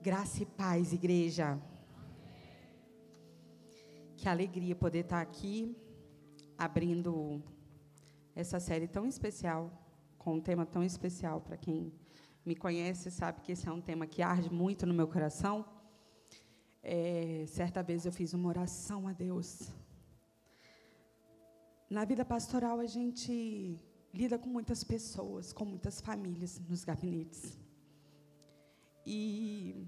Graça e paz, igreja. Que alegria poder estar aqui, abrindo essa série tão especial, com um tema tão especial. Para quem me conhece, sabe que esse é um tema que arde muito no meu coração. Certa vez eu fiz uma oração a Deus. Na vida pastoral, a gente lida com muitas pessoas, com muitas famílias nos gabinetes. E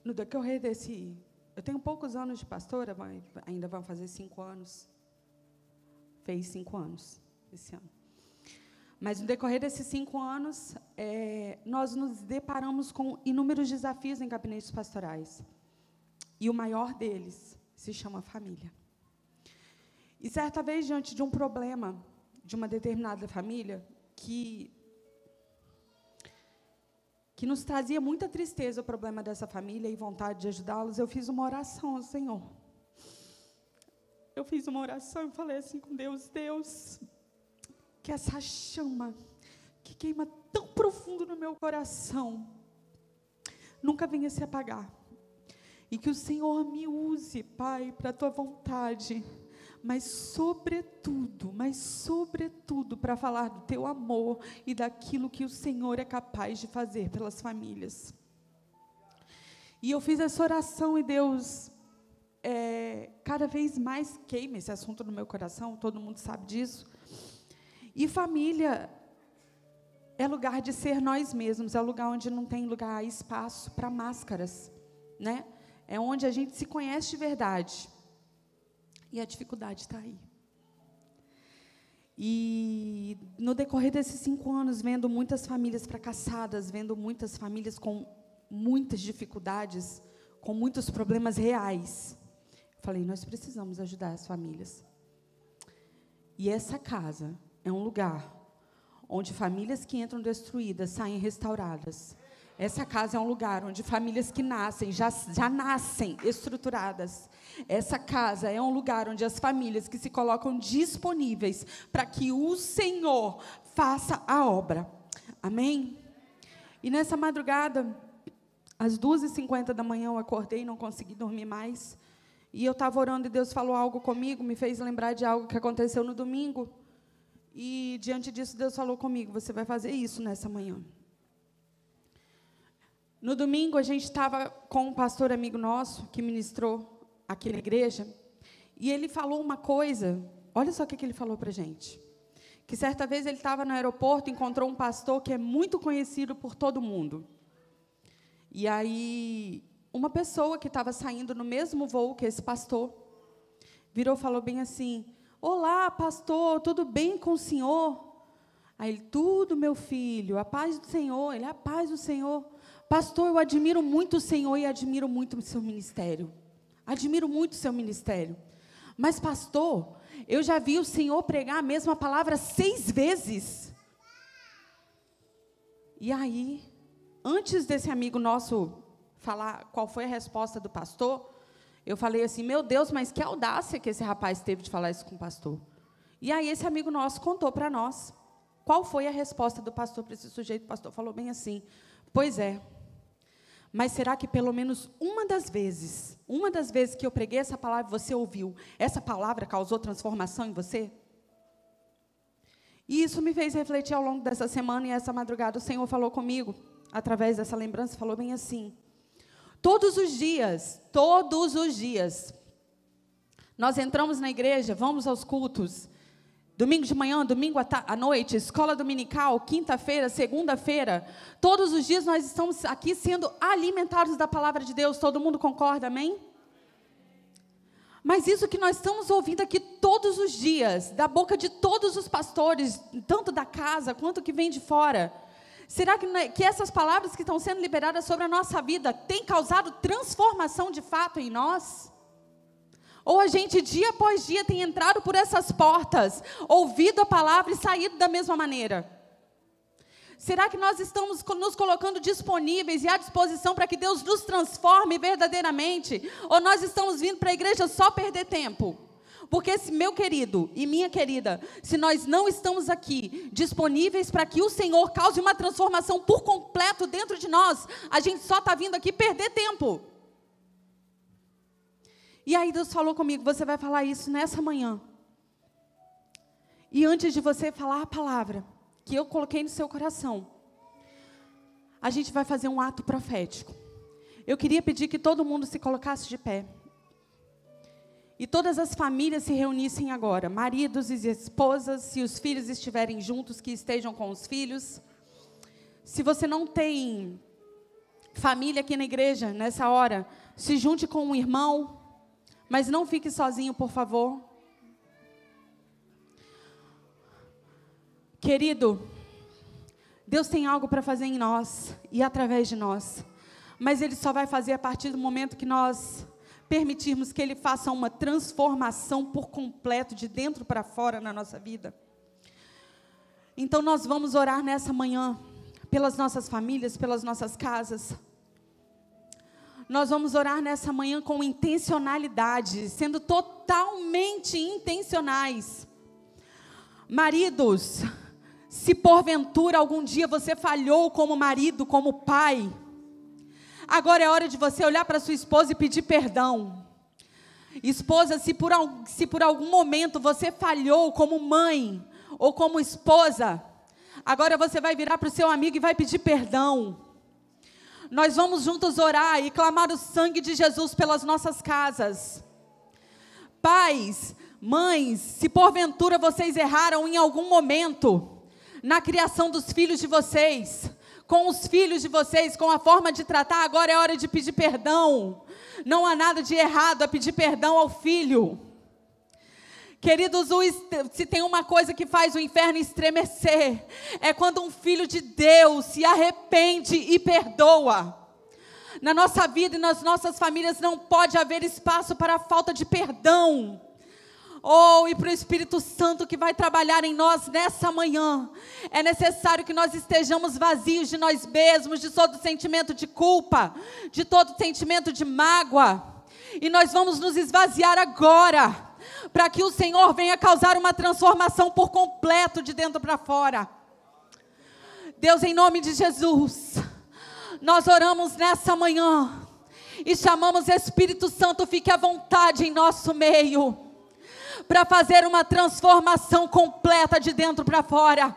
no decorrer desse... Eu tenho poucos anos de pastora, ainda vão fazer 5 anos. Fez 5 anos esse ano. Mas no decorrer desses 5 anos, nós nos deparamos com inúmeros desafios em gabinetes pastorais. E o maior deles se chama família. E certa vez, diante de um problema de uma determinada família, que nos trazia muita tristeza o problema dessa família e vontade de ajudá-los, eu fiz uma oração ao Senhor. Eu fiz uma oração e falei assim com Deus: Deus, que essa chama que queima tão profundo no meu coração nunca venha se apagar. E que o Senhor me use, Pai, para a Tua vontade, mas sobretudo, para falar do Teu amor e daquilo que o Senhor é capaz de fazer pelas famílias. E eu fiz essa oração e Deus, cada vez mais queima esse assunto no meu coração, todo mundo sabe disso. E família é lugar de ser nós mesmos, é lugar onde não tem espaço para máscaras, né? É onde a gente se conhece de verdade. E a dificuldade está aí. E no decorrer desses 5 anos, vendo muitas famílias fracassadas, vendo muitas famílias com muitas dificuldades, com muitos problemas reais, eu falei, nós precisamos ajudar as famílias. E essa casa é um lugar onde famílias que entram destruídas saem restauradas. Essa casa é um lugar onde famílias que nascem, já nascem estruturadas. Essa casa é um lugar onde as famílias que se colocam disponíveis para que o Senhor faça a obra. Amém? E nessa madrugada, às 2h50 da manhã, eu acordei e não consegui dormir mais. E eu estava orando e Deus falou algo comigo, me fez lembrar de algo que aconteceu no domingo. E diante disso, Deus falou comigo, você vai fazer isso nessa manhã. No domingo, a gente estava com um pastor amigo nosso, que ministrou aqui na igreja, e ele falou uma coisa, olha só o que ele falou para a gente, que certa vez ele estava no aeroporto, encontrou um pastor que é muito conhecido por todo mundo. E aí, uma pessoa que estava saindo no mesmo voo que esse pastor, virou e falou bem assim, olá, pastor, tudo bem com o senhor? Aí ele, tudo, meu filho, a paz do Senhor. Ele, a paz do Senhor. Pastor, eu admiro muito o Senhor e admiro muito o seu ministério. Admiro muito o seu ministério. Mas, pastor, eu já vi o Senhor pregar a mesma palavra 6 vezes. E aí, antes desse amigo nosso falar qual foi a resposta do pastor, eu falei assim, meu Deus, mas que audácia que esse rapaz teve de falar isso com o pastor. E aí, esse amigo nosso contou para nós qual foi a resposta do pastor para esse sujeito. O pastor falou bem assim, pois é, mas será que pelo menos uma das vezes que eu preguei essa palavra, você ouviu, essa palavra causou transformação em você? E isso me fez refletir ao longo dessa semana, e essa madrugada o Senhor falou comigo, através dessa lembrança, falou bem assim, todos os dias, nós entramos na igreja, vamos aos cultos, domingo de manhã, domingo à noite, escola dominical, quinta-feira, segunda-feira. Todos os dias nós estamos aqui sendo alimentados da palavra de Deus. Todo mundo concorda, amém? Mas isso que nós estamos ouvindo aqui todos os dias, da boca de todos os pastores, tanto da casa quanto que vem de fora, será que essas palavras que estão sendo liberadas sobre a nossa vida têm causado transformação de fato em nós? Ou a gente, dia após dia, tem entrado por essas portas, ouvido a palavra e saído da mesma maneira? Será que nós estamos nos colocando disponíveis e à disposição para que Deus nos transforme verdadeiramente? Ou nós estamos vindo para a igreja só perder tempo? Porque, meu querido e minha querida, se nós não estamos aqui disponíveis para que o Senhor cause uma transformação por completo dentro de nós, a gente só está vindo aqui perder tempo. E aí Deus falou comigo, você vai falar isso nessa manhã. E antes de você falar a palavra que eu coloquei no seu coração, a gente vai fazer um ato profético. Eu queria pedir que todo mundo se colocasse de pé. E todas as famílias se reunissem agora, maridos e esposas, se os filhos estiverem juntos, que estejam com os filhos. Se você não tem família aqui na igreja, nessa hora, se junte com um irmão, mas não fique sozinho, por favor. Querido, Deus tem algo para fazer em nós e através de nós, mas Ele só vai fazer a partir do momento que nós permitirmos que Ele faça uma transformação por completo, de dentro para fora na nossa vida. Então nós vamos orar nessa manhã, pelas nossas famílias, pelas nossas casas. Nós vamos orar nessa manhã com intencionalidade, sendo totalmente intencionais. Maridos, se porventura algum dia você falhou como marido, como pai, agora é hora de você olhar para sua esposa e pedir perdão. Esposa, se por algum momento você falhou como mãe ou como esposa, agora você vai virar para o seu amigo e vai pedir perdão. Nós vamos juntos orar e clamar o sangue de Jesus pelas nossas casas. Pais, mães, se porventura vocês erraram em algum momento na criação dos filhos de vocês, com os filhos de vocês, com a forma de tratar, agora é hora de pedir perdão. Não há nada de errado a pedir perdão ao filho. Queridos, se tem uma coisa que faz o inferno estremecer, é quando um filho de Deus se arrepende e perdoa. Na nossa vida e nas nossas famílias não pode haver espaço para a falta de perdão. E para o Espírito Santo que vai trabalhar em nós nessa manhã, é necessário que nós estejamos vazios de nós mesmos, de todo sentimento de culpa, de todo sentimento de mágoa, e nós vamos nos esvaziar agora, para que o Senhor venha causar uma transformação por completo de dentro para fora. Deus, em nome de Jesus, nós oramos nessa manhã, e chamamos Espírito Santo, fique à vontade em nosso meio, para fazer uma transformação completa de dentro para fora.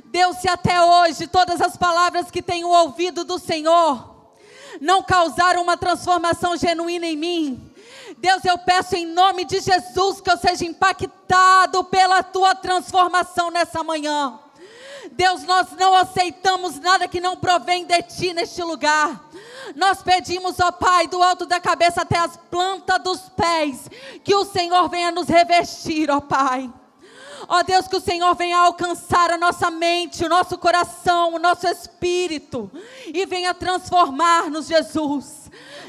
Deus, se até hoje todas as palavras que tenho ouvido do Senhor não causaram uma transformação genuína em mim, Deus, eu peço em nome de Jesus que eu seja impactado pela Tua transformação nessa manhã. Deus, nós não aceitamos nada que não provém de Ti neste lugar. Nós pedimos, ó Pai, do alto da cabeça até as plantas dos pés, que o Senhor venha nos revestir, ó Pai. Ó Deus, que o Senhor venha alcançar a nossa mente, o nosso coração, o nosso espírito, e venha transformar-nos, Jesus.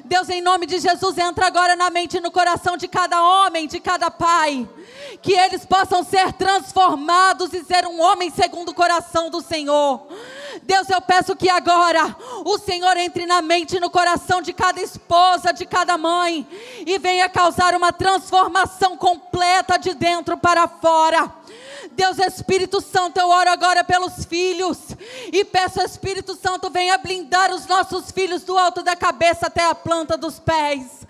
Deus, em nome de Jesus, entra agora na mente e no coração de cada homem, de cada pai, que eles possam ser transformados e ser um homem segundo o coração do Senhor. Deus, eu peço que agora o Senhor entre na mente e no coração de cada esposa, de cada mãe, e venha causar uma transformação completa de dentro para fora. Deus, Espírito Santo, eu oro agora pelos filhos, e peço, Espírito Santo, venha blindar os nossos filhos do alto da cabeça até a planta dos pés.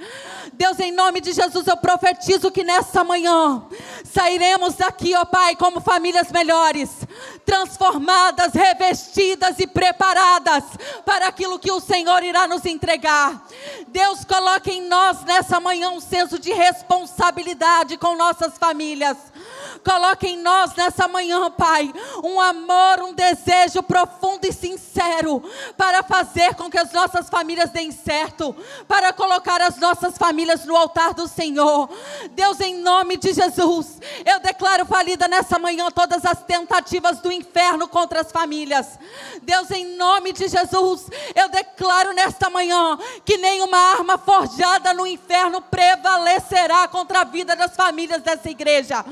Deus, em nome de Jesus, eu profetizo que nessa manhã sairemos daqui, ó Pai, como famílias melhores, transformadas, revestidas e preparadas para aquilo que o Senhor irá nos entregar. Deus, coloque em nós nessa manhã um senso de responsabilidade com nossas famílias. Coloque em nós nessa manhã, Pai, um amor, um desejo profundo e sincero para fazer com que as nossas famílias deem certo, para colocar as nossas famílias no altar do Senhor. Deus, em nome de Jesus, eu declaro falida nessa manhã todas as tentativas narrativas do inferno contra as famílias. Deus, em nome de Jesus, eu declaro nesta manhã que nenhuma arma forjada no inferno prevalecerá contra a vida das famílias dessa igreja.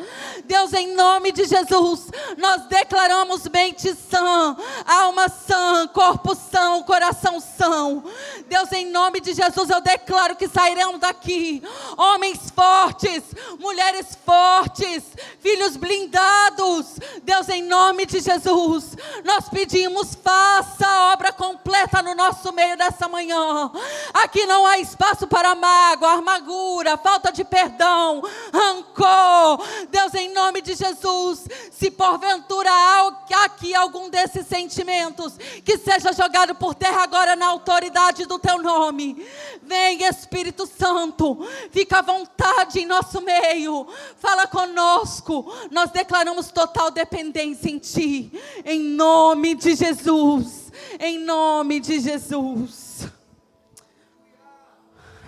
Deus, em nome de Jesus, nós declaramos mente sã, alma sã, corpo são, coração são. Deus, em nome de Jesus, eu declaro que sairemos daqui homens fortes, mulheres fortes, filhos blindados. Deus, em nome de Jesus, nós pedimos, faça a obra completa no nosso meio dessa manhã. Aqui não há espaço para mágoa, amargura, falta de perdão, rancor. Deus, em nome de Jesus, se porventura há aqui algum desses sentimentos, que seja jogado por terra agora na autoridade do teu nome. Vem, Espírito Santo, fica à vontade em nosso meio, fala conosco. Nós declaramos total dependência em ti, em nome de Jesus, em nome de Jesus.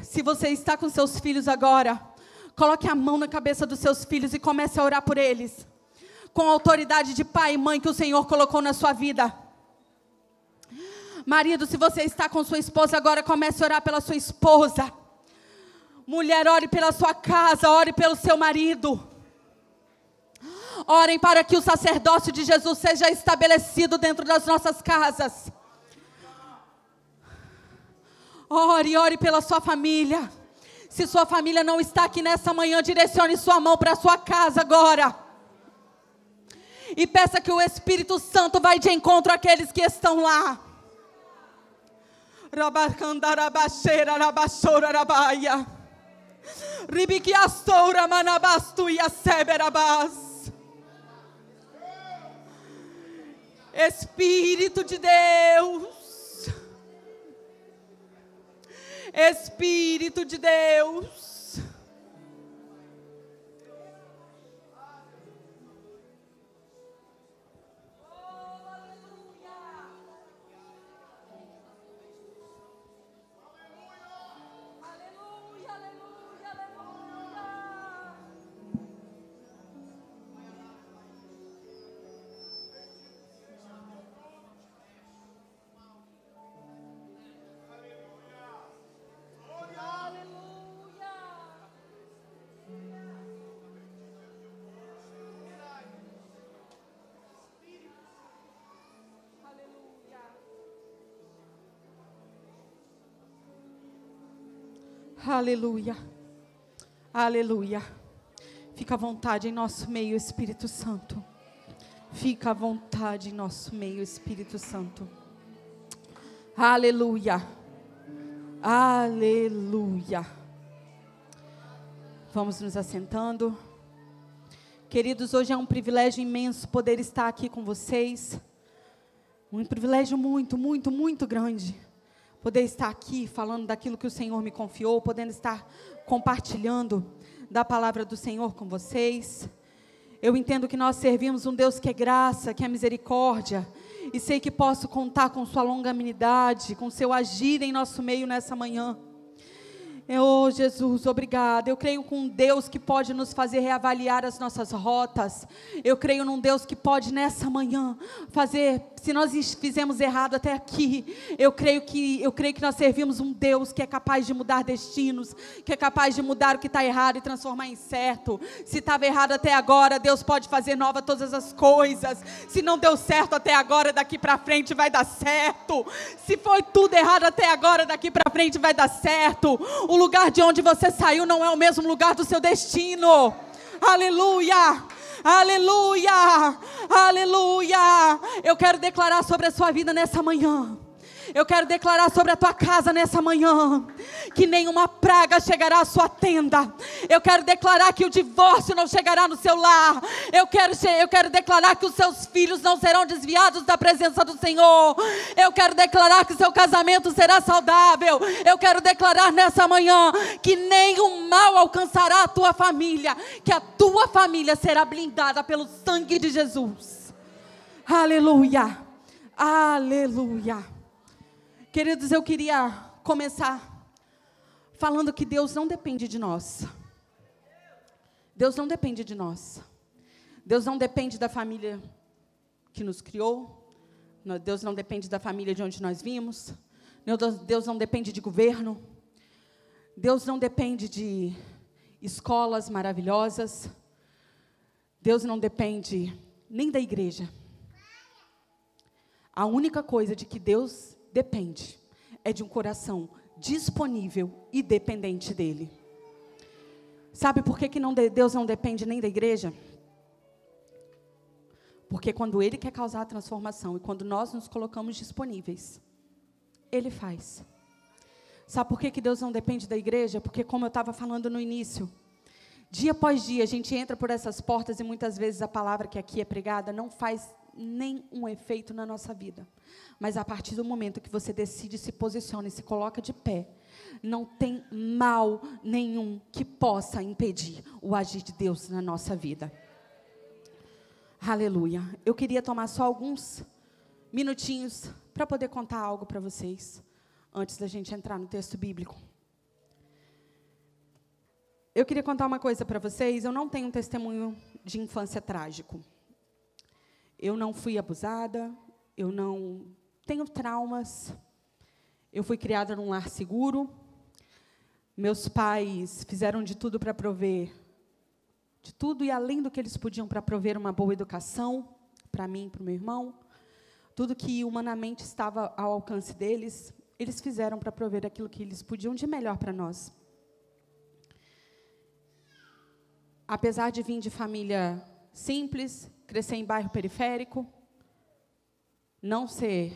Se você está com seus filhos agora, coloque a mão na cabeça dos seus filhos e comece a orar por eles, com a autoridade de pai e mãe que o Senhor colocou na sua vida. Marido, se você está com sua esposa agora, comece a orar pela sua esposa. Mulher, ore pela sua casa, ore pelo seu marido. Orem para que o sacerdócio de Jesus seja estabelecido dentro das nossas casas. Ore pela sua família. Se sua família não está aqui nessa manhã, direcione sua mão para a sua casa agora. E peça que o Espírito Santo vai de encontro àqueles que estão lá. Rabacandarabasheira, rabaxora, rabaia. Ribiquiastoura, manabastu e aceberabás. Espírito de Deus. Espírito de Deus. Aleluia, aleluia. Fica à vontade em nosso meio, Espírito Santo. Fica à vontade em nosso meio, Espírito Santo. Aleluia, aleluia. Vamos nos assentando. Queridos, hoje é um privilégio imenso poder estar aqui com vocês. Um privilégio muito, muito, muito grande. Poder estar aqui falando daquilo que o Senhor me confiou, podendo estar compartilhando da palavra do Senhor com vocês. Eu entendo que nós servimos um Deus que é graça, que é misericórdia, e sei que posso contar com sua longanimidade, com seu agir em nosso meio nessa manhã. Oh Jesus, obrigada. Eu creio com um Deus que pode nos fazer reavaliar as nossas rotas. Eu creio num Deus que pode nessa manhã fazer, se nós fizemos errado até aqui, eu creio que nós servimos um Deus que é capaz de mudar destinos, que é capaz de mudar o que está errado e transformar em certo. Se estava errado até agora, Deus pode fazer nova todas as coisas. Se não deu certo até agora, daqui para frente vai dar certo. Se foi tudo errado até agora, daqui para frente vai dar certo. O lugar de onde você saiu não é o mesmo lugar do seu destino. Aleluia, aleluia, aleluia. Eu quero declarar sobre a sua vida nessa manhã. Eu quero declarar sobre a tua casa nessa manhã, que nenhuma praga chegará à sua tenda. Eu quero declarar que o divórcio não chegará no seu lar. Eu quero declarar que os seus filhos não serão desviados da presença do Senhor. Eu quero declarar que seu casamento será saudável. Eu quero declarar nessa manhã que nenhum mal alcançará a tua família, que a tua família será blindada pelo sangue de Jesus. Aleluia, aleluia. Queridos, eu queria começar falando que Deus não depende de nós. Deus não depende de nós. Deus não depende da família que nos criou. Deus não depende da família de onde nós vimos. Deus não depende de governo. Deus não depende de escolas maravilhosas. Deus não depende nem da igreja. A única coisa de que Deus depende é de um coração disponível e dependente dEle. Sabe por que Deus não depende nem da igreja? Porque quando Ele quer causar a transformação e quando nós nos colocamos disponíveis, Ele faz. Sabe por que Deus não depende da igreja? Porque, como eu estava falando no início, dia após dia a gente entra por essas portas e muitas vezes a palavra que aqui é pregada não faz nenhum efeito na nossa vida. Mas a partir do momento que você decide, se posiciona e se coloca de pé, não tem mal nenhum que possa impedir o agir de Deus na nossa vida. Aleluia. Eu queria tomar só alguns minutinhos para poder contar algo para vocês, antes da gente entrar no texto bíblico. Eu queria contar uma coisa para vocês. Eu não tenho um testemunho de infância trágico. Eu não fui abusada, eu não tenho traumas. Eu fui criada num lar seguro. Meus pais fizeram de tudo para prover, de tudo e além do que eles podiam para prover uma boa educação para mim e para o meu irmão. Tudo que humanamente estava ao alcance deles, eles fizeram para prover aquilo que eles podiam de melhor para nós. Apesar de vir de família simples, crescer em bairro periférico, não ser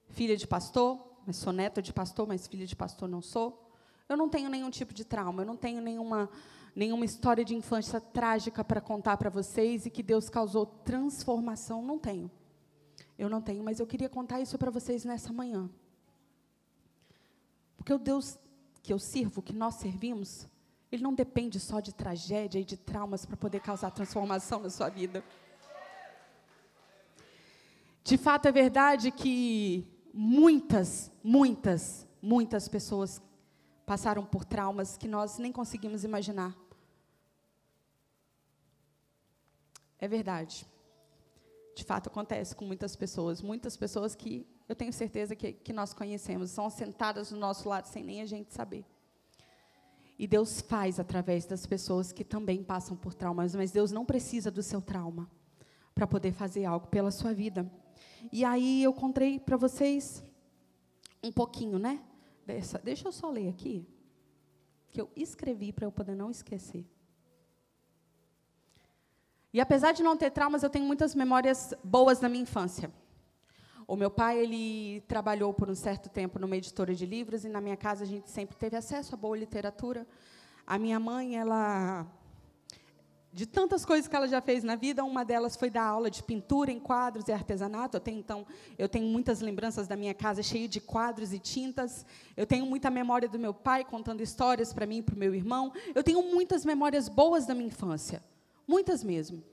filha de pastor, mas sou neta de pastor, mas filha de pastor não sou. Eu não tenho nenhum tipo de trauma, eu não tenho nenhuma história de infância trágica para contar para vocês e que Deus causou transformação, não tenho. Eu não tenho, mas eu queria contar isso para vocês nessa manhã. Porque o Deus que eu sirvo, que nós servimos, Ele não depende só de tragédia e de traumas para poder causar transformação na sua vida. De fato, é verdade que muitas pessoas passaram por traumas que nós nem conseguimos imaginar. É verdade. De fato, acontece com muitas pessoas que eu tenho certeza que nós conhecemos, são sentadas do nosso lado sem nem a gente saber. E Deus faz através das pessoas que também passam por traumas, mas Deus não precisa do seu trauma para poder fazer algo pela sua vida. E aí eu contei para vocês um pouquinho, né? Deixa eu só ler aqui, que eu escrevi para eu poder não esquecer. E apesar de não ter traumas, eu tenho muitas memórias boas da minha infância. O meu pai, ele trabalhou por um certo tempo numa editora de livros, e na minha casa a gente sempre teve acesso a boa literatura. A minha mãe, ela, de tantas coisas que ela já fez na vida, uma delas foi dar aula de pintura em quadros e artesanato. Eu tenho muitas lembranças da minha casa cheia de quadros e tintas. Eu tenho muita memória do meu pai contando histórias para mim e para o meu irmão. Eu tenho muitas memórias boas da minha infância, muitas mesmo.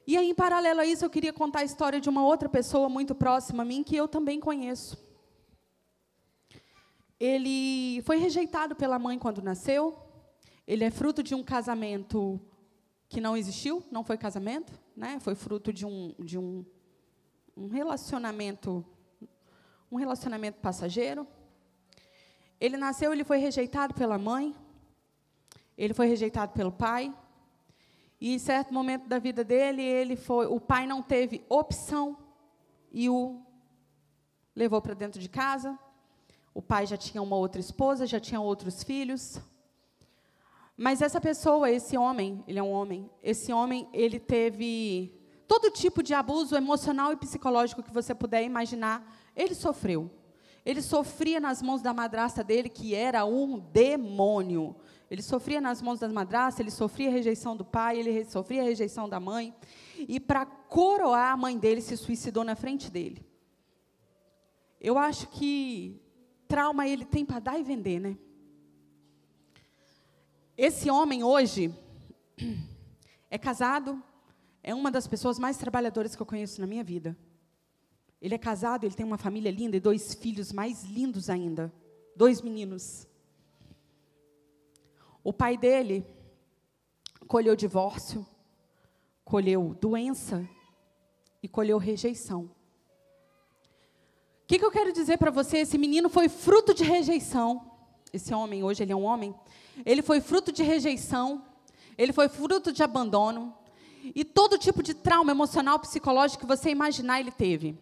E aí, em paralelo a isso, eu queria contar a história de uma outra pessoa muito próxima a mim, que eu também conheço. Ele foi rejeitado pela mãe quando nasceu. Ele é fruto de um casamento que não existiu, não foi casamento, né? Foi fruto de um relacionamento passageiro. Ele nasceu, ele foi rejeitado pela mãe, ele foi rejeitado pelo pai. E, em certo momento da vida dele, o pai não teve opção e o levou para dentro de casa. O pai já tinha uma outra esposa, já tinha outros filhos. Mas essa pessoa, esse homem, ele é um homem, esse homem, ele teve todo tipo de abuso emocional e psicológico que você puder imaginar, ele sofreu. Ele sofria nas mãos da madrasta dele, que era um demônio. Ele sofria nas mãos da madrasta, ele sofria a rejeição do pai, ele sofria a rejeição da mãe. E, para coroar, a mãe dele se suicidou na frente dele. Eu acho que trauma ele tem para dar e vender, né? Esse homem, hoje, é casado, é uma das pessoas mais trabalhadoras que eu conheço na minha vida. Ele é casado, ele tem uma família linda e 2 filhos mais lindos ainda. 2 meninos. O pai dele colheu divórcio, colheu doença e colheu rejeição. O que eu quero dizer para você? Esse menino foi fruto de rejeição. Esse homem, hoje ele é um homem. Ele foi fruto de rejeição. Ele foi fruto de abandono. E todo tipo de trauma emocional, psicológico que você imaginar, ele teve.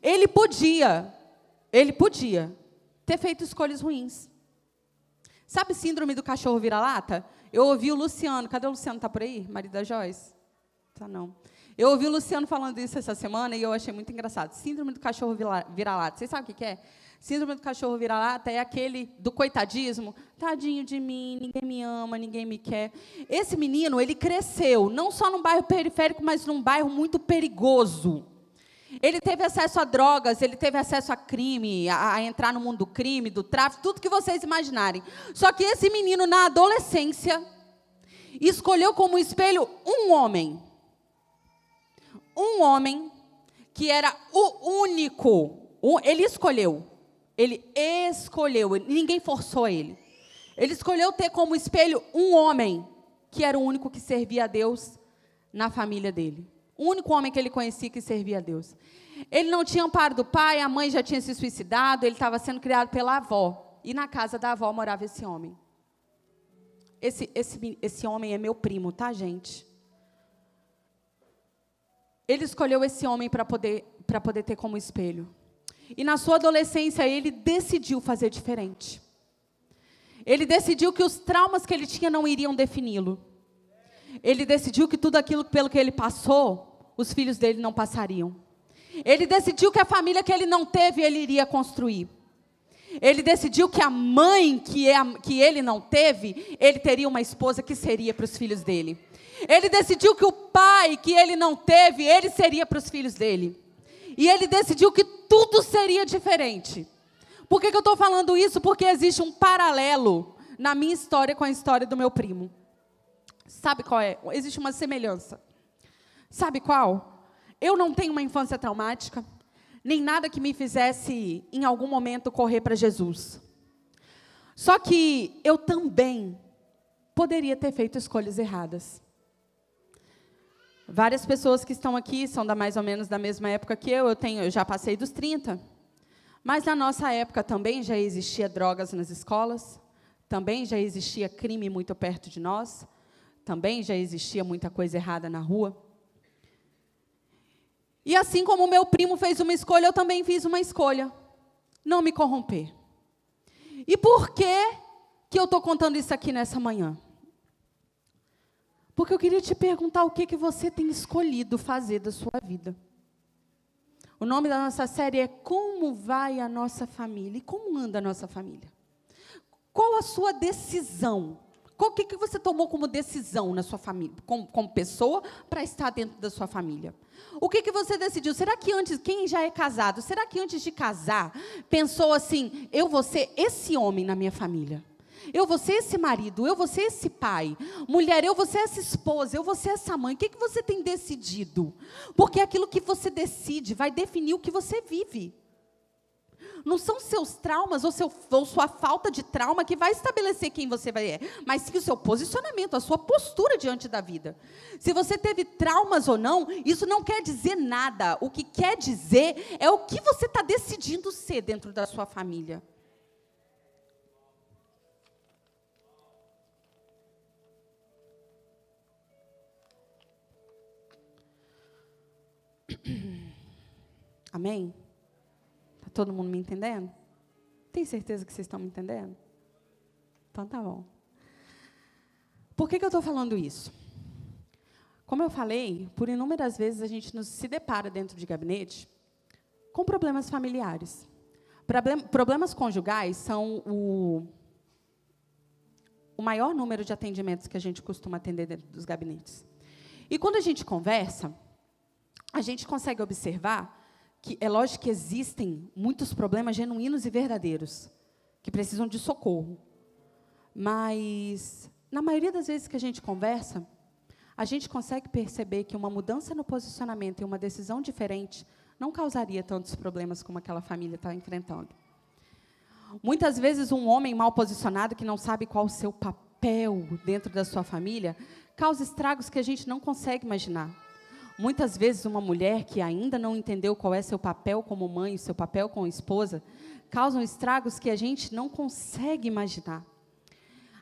Ele podia ter feito escolhas ruins. Sabe síndrome do cachorro vira-lata? Eu ouvi o Luciano, cadê o Luciano? Está por aí? Marido da Joyce? Tá não. Eu ouvi o Luciano falando isso essa semana e eu achei muito engraçado. Síndrome do cachorro vira-lata. Vocês sabem o que é? Síndrome do cachorro vira-lata é aquele do coitadismo. Tadinho de mim, ninguém me ama, ninguém me quer. Esse menino, ele cresceu, não só num bairro periférico, mas num bairro muito perigoso. Ele teve acesso a drogas, ele teve acesso a crime, a entrar no mundo do crime, do tráfico, tudo que vocês imaginarem. Só que esse menino, na adolescência, escolheu como espelho um homem. Um homem que era o único. Ele escolheu, ninguém forçou ele. Ele escolheu ter como espelho um homem que era o único que servia a Deus na família dele. O único homem que ele conhecia que servia a Deus. Ele não tinha amparo do pai, a mãe já tinha se suicidado, ele estava sendo criado pela avó. E na casa da avó morava esse homem. Esse homem é meu primo, tá, gente? Ele escolheu esse homem para poder ter como espelho. E na sua adolescência, ele decidiu fazer diferente. Ele decidiu que os traumas que ele tinha não iriam defini-lo. Ele decidiu que tudo aquilo pelo que ele passou, os filhos dele não passariam. Ele decidiu que a família que ele não teve, ele iria construir. Ele decidiu que a mãe que ele não teve, ele teria uma esposa que seria para os filhos dele. Ele decidiu que o pai que ele não teve, ele seria para os filhos dele. E ele decidiu que tudo seria diferente. Por que eu estou falando isso? Porque existe um paralelo na minha história com a história do meu primo. Sabe qual é? Existe uma semelhança. Sabe qual? Eu não tenho uma infância traumática, nem nada que me fizesse, em algum momento, correr para Jesus. Só que eu também poderia ter feito escolhas erradas. Várias pessoas que estão aqui são mais ou menos da mesma época que eu já passei dos 30. Mas na nossa época também já existia drogas nas escolas, também já existia crime muito perto de nós, também já existia muita coisa errada na rua. E assim como o meu primo fez uma escolha, eu também fiz uma escolha. Não me corromper. E por que eu estou contando isso aqui nessa manhã? Porque eu queria te perguntar o que você tem escolhido fazer da sua vida. O nome da nossa série é Como Vai a Nossa Família? E como anda a nossa família? Qual a sua decisão? O que você tomou como decisão na sua família, como pessoa, para estar dentro da sua família? O que você decidiu? Será que antes, quem já é casado, será que antes de casar, pensou assim, eu vou ser esse homem na minha família? Eu vou ser esse marido, eu vou ser esse pai. Mulher, eu vou ser essa esposa, eu vou ser essa mãe. O que você tem decidido? Porque aquilo que você decide vai definir o que você vive. Não são seus traumas ou sua falta de trauma que vai estabelecer quem você vai ser, mas sim o seu posicionamento, a sua postura diante da vida. Se você teve traumas ou não, isso não quer dizer nada. O que quer dizer é o que você está decidindo ser dentro da sua família. Amém? Está todo mundo me entendendo? Tem certeza que vocês estão me entendendo? Então tá bom. Por que eu estou falando isso? Como eu falei, por inúmeras vezes a gente se depara dentro de gabinete com problemas familiares. Problemas conjugais são o maior número de atendimentos que a gente costuma atender dentro dos gabinetes. E quando a gente conversa, a gente consegue observar que é lógico que existem muitos problemas genuínos e verdadeiros, que precisam de socorro. Mas, na maioria das vezes que a gente conversa, a gente consegue perceber que uma mudança no posicionamento e uma decisão diferente não causaria tantos problemas como aquela família está enfrentando. Muitas vezes, um homem mal posicionado, que não sabe qual o seu papel dentro da sua família, causa estragos que a gente não consegue imaginar. Muitas vezes uma mulher que ainda não entendeu qual é seu papel como mãe, seu papel como esposa, causam estragos que a gente não consegue imaginar.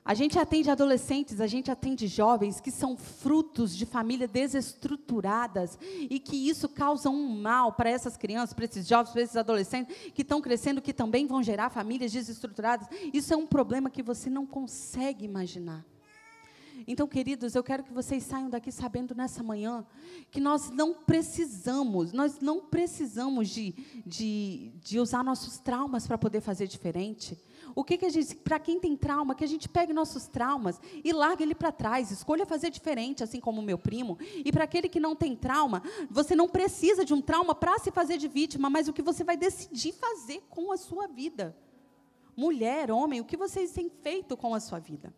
A gente atende adolescentes, a gente atende jovens que são frutos de famílias desestruturadas e que isso causa um mal para essas crianças, para esses jovens, para esses adolescentes que estão crescendo, que também vão gerar famílias desestruturadas. Isso é um problema que você não consegue imaginar. Então, queridos, eu quero que vocês saiam daqui sabendo nessa manhã que nós não precisamos de usar nossos traumas para poder fazer diferente. O que a gente, para quem tem trauma, que a gente pegue nossos traumas e largue ele para trás, escolha fazer diferente, assim como o meu primo. E para aquele que não tem trauma, você não precisa de um trauma para se fazer de vítima, mas o que você vai decidir fazer com a sua vida. Mulher, homem, o que vocês têm feito com a sua vida?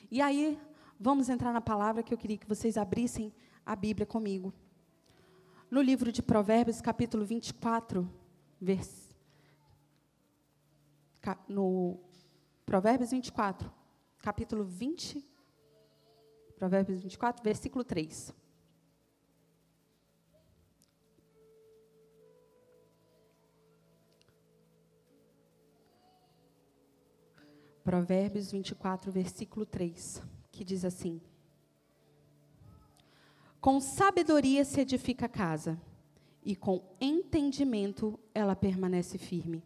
E aí, vamos entrar na palavra que eu queria que vocês abrissem a Bíblia comigo. No livro de Provérbios, capítulo 24, no Provérbios 24, capítulo 20, Provérbios 24, versículo 3. Provérbios 24, versículo 3, que diz assim: com sabedoria se edifica a casa, e com entendimento ela permanece firme.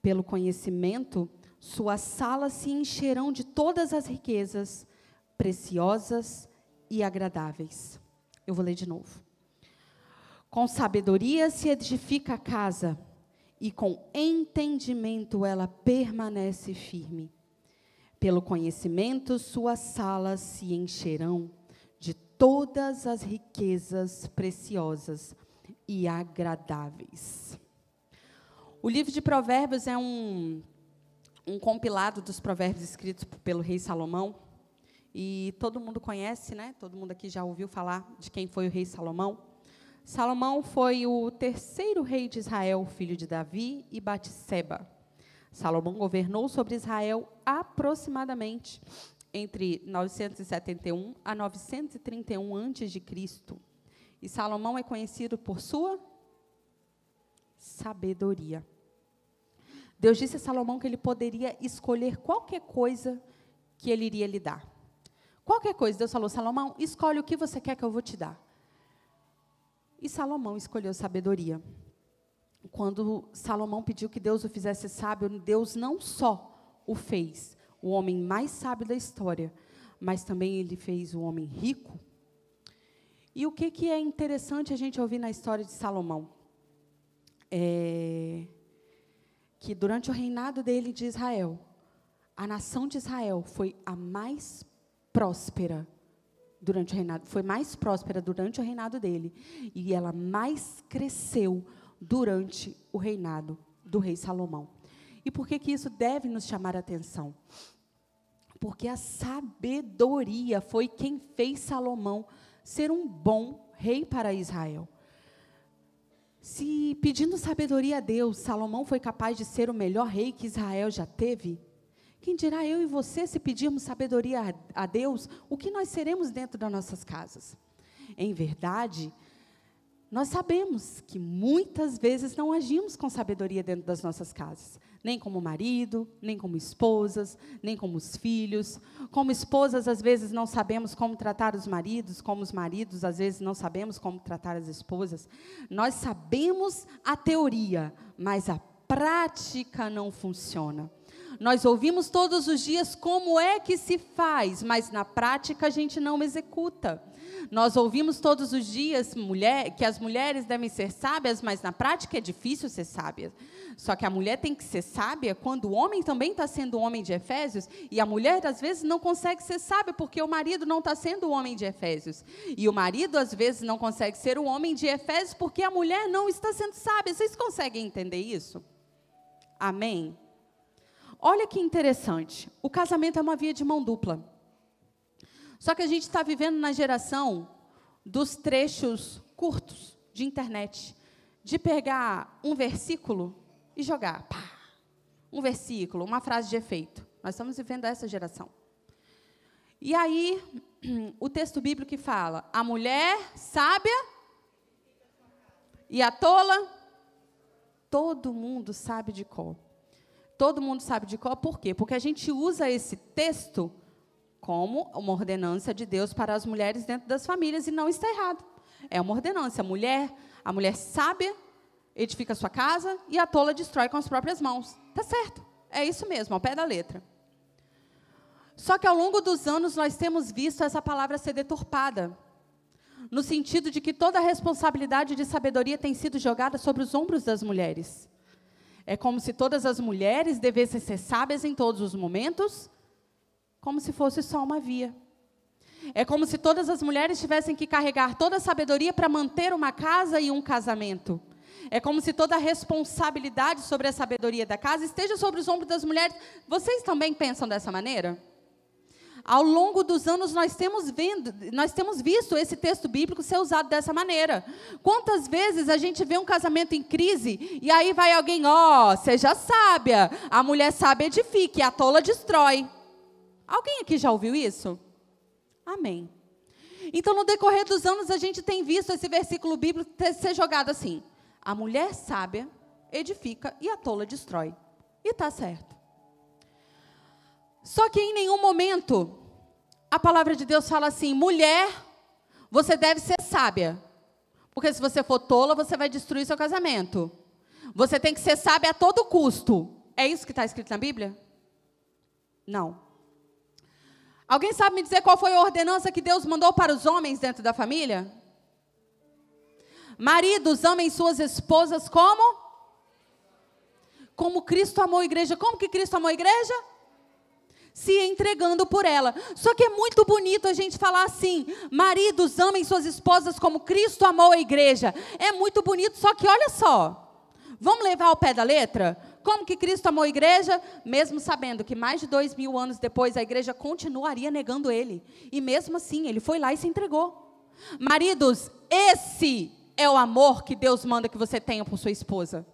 Pelo conhecimento, suas salas se encherão de todas as riquezas, preciosas e agradáveis. Eu vou ler de novo. Com sabedoria se edifica a casa, e com entendimento ela permanece firme. Pelo conhecimento, suas salas se encherão de todas as riquezas preciosas e agradáveis. O livro de Provérbios é um compilado dos provérbios escritos pelo rei Salomão. E todo mundo conhece, né? Todo mundo aqui já ouviu falar de quem foi o rei Salomão. Salomão foi o terceiro rei de Israel, filho de Davi e Batseba. Salomão governou sobre Israel aproximadamente entre 971 a 931 a.C. E Salomão é conhecido por sua sabedoria. Deus disse a Salomão que ele poderia escolher qualquer coisa que ele iria lhe dar. Qualquer coisa. Deus falou: Salomão, escolhe o que você quer que eu vou te dar. E Salomão escolheu sabedoria. Quando Salomão pediu que Deus o fizesse sábio, Deus não só o fez o homem mais sábio da história, mas também ele fez o homem rico. E o que é interessante a gente ouvir na história de Salomão? Que durante o reinado dele de Israel, a nação de Israel foi a mais próspera durante o reinado, foi mais próspera durante o reinado dele, e ela mais cresceu durante o reinado do rei Salomão. E por que isso deve nos chamar a atenção? Porque a sabedoria foi quem fez Salomão ser um bom rei para Israel. Se pedindo sabedoria a Deus, Salomão foi capaz de ser o melhor rei que Israel já teve, quem dirá eu e você, se pedirmos sabedoria a Deus, o que nós seremos dentro das nossas casas? Em verdade, nós sabemos que muitas vezes não agimos com sabedoria dentro das nossas casas. Nem como marido, nem como esposas, nem como os filhos. Como esposas, às vezes não sabemos como tratar os maridos, como os maridos, às vezes não sabemos como tratar as esposas. Nós sabemos a teoria, mas a prática não funciona. Nós ouvimos todos os dias como é que se faz, mas na prática a gente não executa. Nós ouvimos todos os dias que as mulheres devem ser sábias, mas na prática é difícil ser sábia. Só que a mulher tem que ser sábia quando o homem também está sendo o homem de Efésios, e a mulher às vezes não consegue ser sábia porque o marido não está sendo o homem de Efésios. E o marido às vezes não consegue ser o homem de Efésios porque a mulher não está sendo sábia. Vocês conseguem entender isso? Amém? Olha que interessante, o casamento é uma via de mão dupla. Só que a gente está vivendo na geração dos trechos curtos de internet, de pegar um versículo e jogar, pá, um versículo, uma frase de efeito. Nós estamos vivendo essa geração. E aí, o texto bíblico que fala, a mulher sábia e a tola, todo mundo sabe de cor. Todo mundo sabe de cor, por quê? Porque a gente usa esse texto como uma ordenança de Deus para as mulheres dentro das famílias, e não está errado. É uma ordenança. A mulher sábia edifica a sua casa e a tola destrói com as próprias mãos. Está certo. É isso mesmo, ao pé da letra. Só que ao longo dos anos nós temos visto essa palavra ser deturpada, no sentido de que toda a responsabilidade de sabedoria tem sido jogada sobre os ombros das mulheres. É como se todas as mulheres devessem ser sábias em todos os momentos, como se fosse só uma via. É como se todas as mulheres tivessem que carregar toda a sabedoria para manter uma casa e um casamento. É como se toda a responsabilidade sobre a sabedoria da casa esteja sobre os ombros das mulheres. Vocês também pensam dessa maneira? Ao longo dos anos nós temos visto esse texto bíblico ser usado dessa maneira. Quantas vezes a gente vê um casamento em crise e aí vai alguém, seja sábia, a mulher sábia edifica e a tola destrói. Alguém aqui já ouviu isso? Amém. Então, no decorrer dos anos, a gente tem visto esse versículo bíblico ser jogado assim: a mulher sábia edifica e a tola destrói. E está certo. Só que em nenhum momento a palavra de Deus fala assim: mulher, você deve ser sábia, porque se você for tola, você vai destruir seu casamento. Você tem que ser sábia a todo custo. É isso que está escrito na Bíblia? Não. Alguém sabe me dizer qual foi a ordenança que Deus mandou para os homens dentro da família? Maridos, amem suas esposas como? Como Cristo amou a igreja. Como que Cristo amou a igreja? Se entregando por ela. Só que é muito bonito a gente falar assim: maridos, amem suas esposas como Cristo amou a igreja. É muito bonito, só que olha só, vamos levar ao pé da letra? Como que Cristo amou a igreja? Mesmo sabendo que mais de 2000 anos depois a igreja continuaria negando ele. E mesmo assim, ele foi lá e se entregou. Maridos, esse é o amor que Deus manda que você tenha por sua esposa.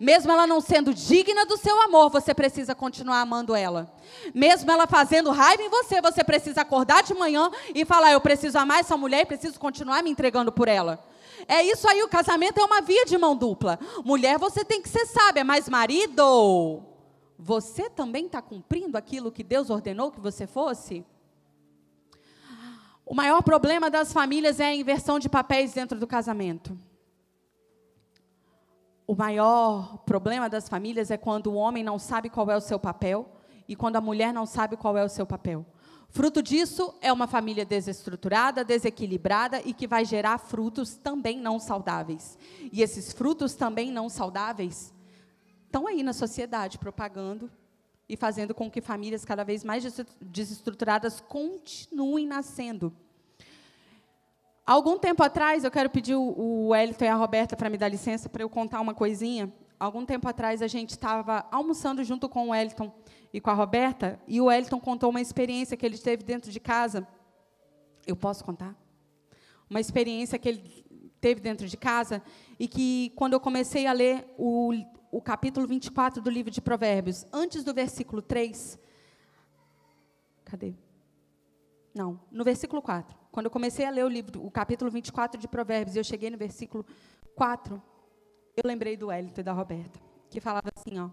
Mesmo ela não sendo digna do seu amor, você precisa continuar amando ela. Mesmo ela fazendo raiva em você, você precisa acordar de manhã e falar: eu preciso amar essa mulher e preciso continuar me entregando por ela. É isso aí, o casamento é uma via de mão dupla. Mulher, você tem que ser sábia, mas marido, você também está cumprindo aquilo que Deus ordenou que você fosse? O maior problema das famílias é a inversão de papéis dentro do casamento. O maior problema das famílias é quando o homem não sabe qual é o seu papel e quando a mulher não sabe qual é o seu papel. Fruto disso é uma família desestruturada, desequilibrada e que vai gerar frutos também não saudáveis. E esses frutos também não saudáveis estão aí na sociedade propagando e fazendo com que famílias cada vez mais desestruturadas continuem nascendo. Há algum tempo atrás, eu quero pedir o Wellington e a Roberta para me dar licença para eu contar uma coisinha. Algum tempo atrás, a gente estava almoçando junto com o Wellington e com a Roberta, e o Wellington contou uma experiência que ele teve dentro de casa. Eu posso contar? Uma experiência que ele teve dentro de casa, e que, quando eu comecei a ler o capítulo 24 do livro de Provérbios, antes do versículo 3... Cadê? Não, no versículo 4. Quando eu comecei a ler o capítulo 24 de Provérbios, e eu cheguei no versículo 4, eu lembrei do Wellington e da Roberta, que falava assim,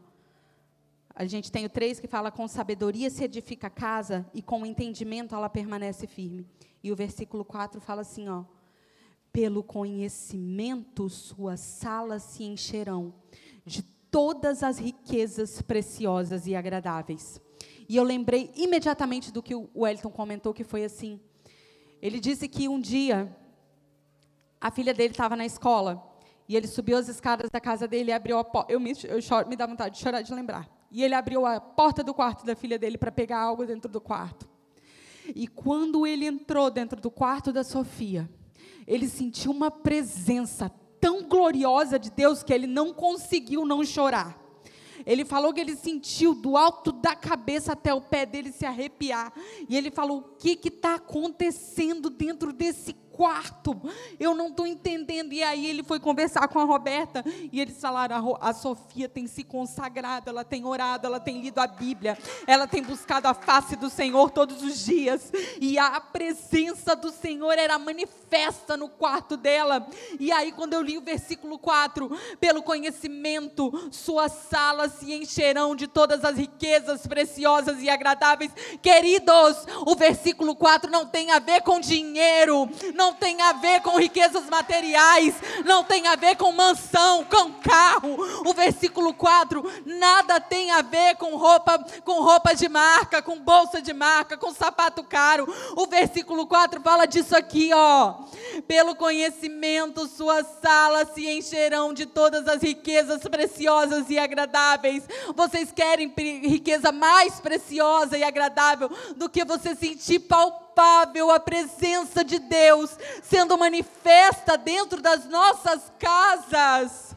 a gente tem o 3 que fala: com sabedoria se edifica a casa, e com entendimento ela permanece firme. E o versículo 4 fala assim, pelo conhecimento suas salas se encherão de todas as riquezas preciosas e agradáveis. E eu lembrei imediatamente do que o Wellington comentou, que foi assim. Ele disse que um dia a filha dele estava na escola e ele subiu as escadas da casa dele e abriu a porta. Me dá vontade de chorar de lembrar. E ele abriu a porta do quarto da filha dele para pegar algo dentro do quarto. E quando ele entrou dentro do quarto da Sofia, ele sentiu uma presença tão gloriosa de Deus que ele não conseguiu não chorar. Ele falou que ele sentiu do alto da cabeça até o pé dele se arrepiar. E ele falou: o que está acontecendo dentro desse quarto. Eu não estou entendendo. E aí ele foi conversar com a Roberta, e eles falaram, a Sofia tem se consagrado, ela tem orado, ela tem lido a Bíblia, ela tem buscado a face do Senhor todos os dias, e a presença do Senhor era manifesta no quarto dela. E aí quando eu li o versículo 4, pelo conhecimento, suas salas se encherão de todas as riquezas preciosas e agradáveis. Queridos, o versículo 4 não tem a ver com dinheiro, não tem a ver com riquezas materiais, não tem a ver com mansão, com carro. O versículo 4 nada tem a ver com roupa de marca, com bolsa de marca, com sapato caro. O versículo 4 fala disso aqui, ó. Pelo conhecimento, suas salas se encherão de todas as riquezas preciosas e agradáveis. Vocês querem riqueza mais preciosa e agradável do que você sentir palpável a presença de Deus sendo manifesta dentro das nossas casas?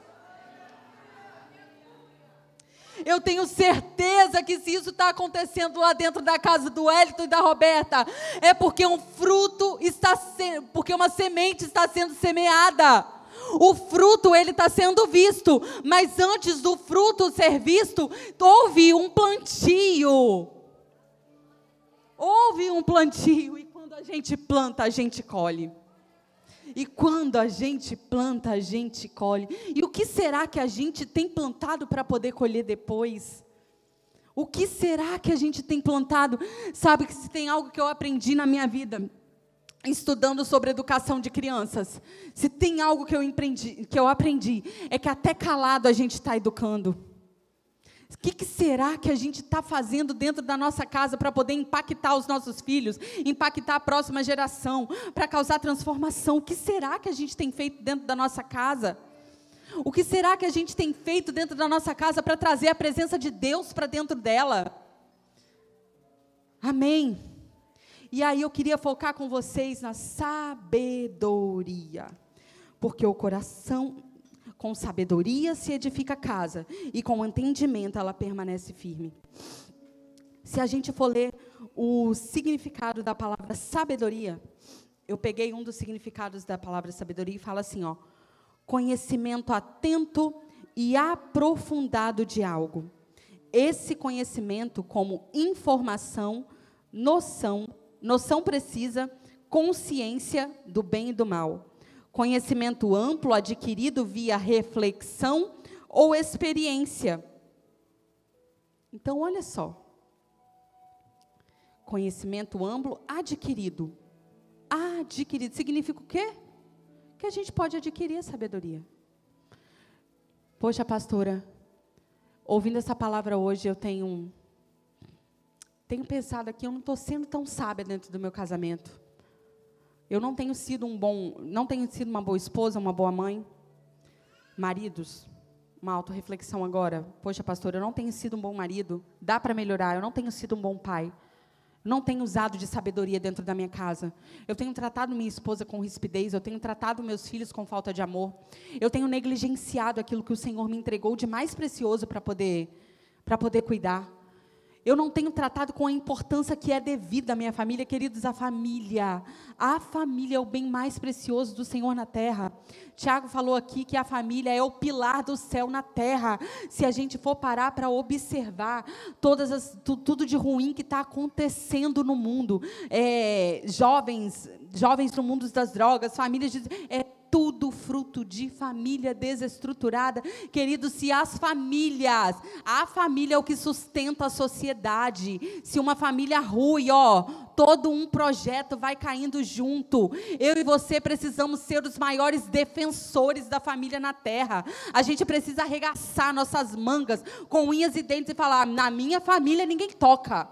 Eu tenho certeza que se isso está acontecendo lá dentro da casa do Wellington e da Roberta, é porque porque uma semente está sendo semeada. O fruto, ele está sendo visto, mas antes do fruto ser visto, houve um plantio. Houve um plantio, e quando a gente planta, a gente colhe. E quando a gente planta, a gente colhe. E o que será que a gente tem plantado para poder colher depois? O que será que a gente tem plantado? Sabe que se tem algo que eu aprendi na minha vida, estudando sobre educação de crianças, se tem algo que eu aprendi, é que até calado a gente está educando. O que será que a gente está fazendo dentro da nossa casa para poder impactar os nossos filhos, impactar a próxima geração, para causar transformação? O que será que a gente tem feito dentro da nossa casa? O que será que a gente tem feito dentro da nossa casa para trazer a presença de Deus para dentro dela? Amém. E aí eu queria focar com vocês na sabedoria, porque o coração, com sabedoria se edifica a casa, e com entendimento ela permanece firme. Se a gente for ler o significado da palavra sabedoria, eu peguei um dos significados da palavra sabedoria e fala assim, ó: conhecimento atento e aprofundado de algo. Esse conhecimento como informação, noção precisa, consciência do bem e do mal. Conhecimento amplo adquirido via reflexão ou experiência. Então, olha só. Conhecimento amplo adquirido. Adquirido significa o quê? Que a gente pode adquirir a sabedoria. Poxa, pastora, ouvindo essa palavra hoje, eu tenho pensado aqui, eu não estou sendo tão sábia dentro do meu casamento. Eu não tenho sido uma boa esposa, uma boa mãe. Maridos, uma autorreflexão agora. Poxa, pastor, eu não tenho sido um bom marido. Dá para melhorar. Eu não tenho sido um bom pai. Não tenho usado de sabedoria dentro da minha casa. Eu tenho tratado minha esposa com rispidez. Eu tenho tratado meus filhos com falta de amor. Eu tenho negligenciado aquilo que o Senhor me entregou de mais precioso para poder cuidar. Eu não tenho tratado com a importância que é devida à minha família. Queridos, a família é o bem mais precioso do Senhor na terra. Tiago falou aqui que a família é o pilar do céu na terra. Se a gente for parar para observar tudo de ruim que está acontecendo no mundo, jovens no mundo das drogas, famílias tudo fruto de família desestruturada. Queridos, se a família é o que sustenta a sociedade. Se uma família ruim, todo um projeto vai caindo junto. Eu e você precisamos ser os maiores defensores da família na terra. A gente precisa arregaçar nossas mangas com unhas e dentes e falar: na minha família ninguém toca.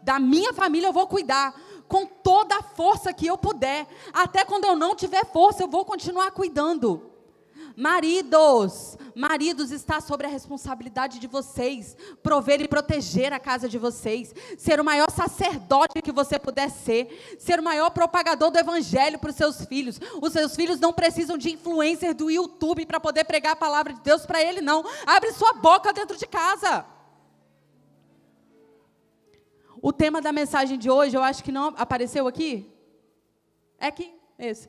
Da minha família eu vou cuidar com toda a força que eu puder. Até quando eu não tiver força, eu vou continuar cuidando. Maridos, está sobre a responsabilidade de vocês, prover e proteger a casa de vocês, ser o maior sacerdote que você puder ser o maior propagador do evangelho para os seus filhos. Os seus filhos não precisam de influencer do YouTube para poder pregar a palavra de Deus para ele, não. Abre sua boca dentro de casa. O tema da mensagem de hoje, eu acho que não apareceu aqui? É aqui. esse.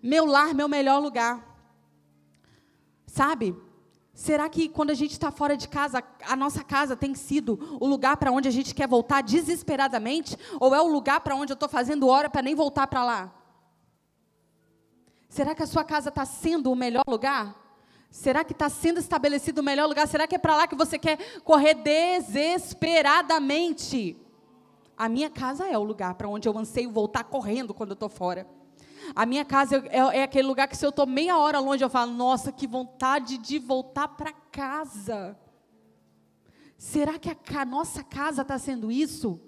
Meu lar, meu melhor lugar. Sabe? Será que quando a gente está fora de casa, a nossa casa tem sido o lugar para onde a gente quer voltar desesperadamente? Ou é o lugar para onde eu estou fazendo hora para nem voltar para lá? Será que a sua casa está sendo o melhor lugar? Será que está sendo estabelecido o melhor lugar? Será que é para lá que você quer correr desesperadamente? A minha casa é o lugar para onde eu anseio voltar correndo quando eu estou fora. A minha casa é aquele lugar que se eu estou meia hora longe, eu falo, nossa, que vontade de voltar para casa. Será que a nossa casa está sendo isso?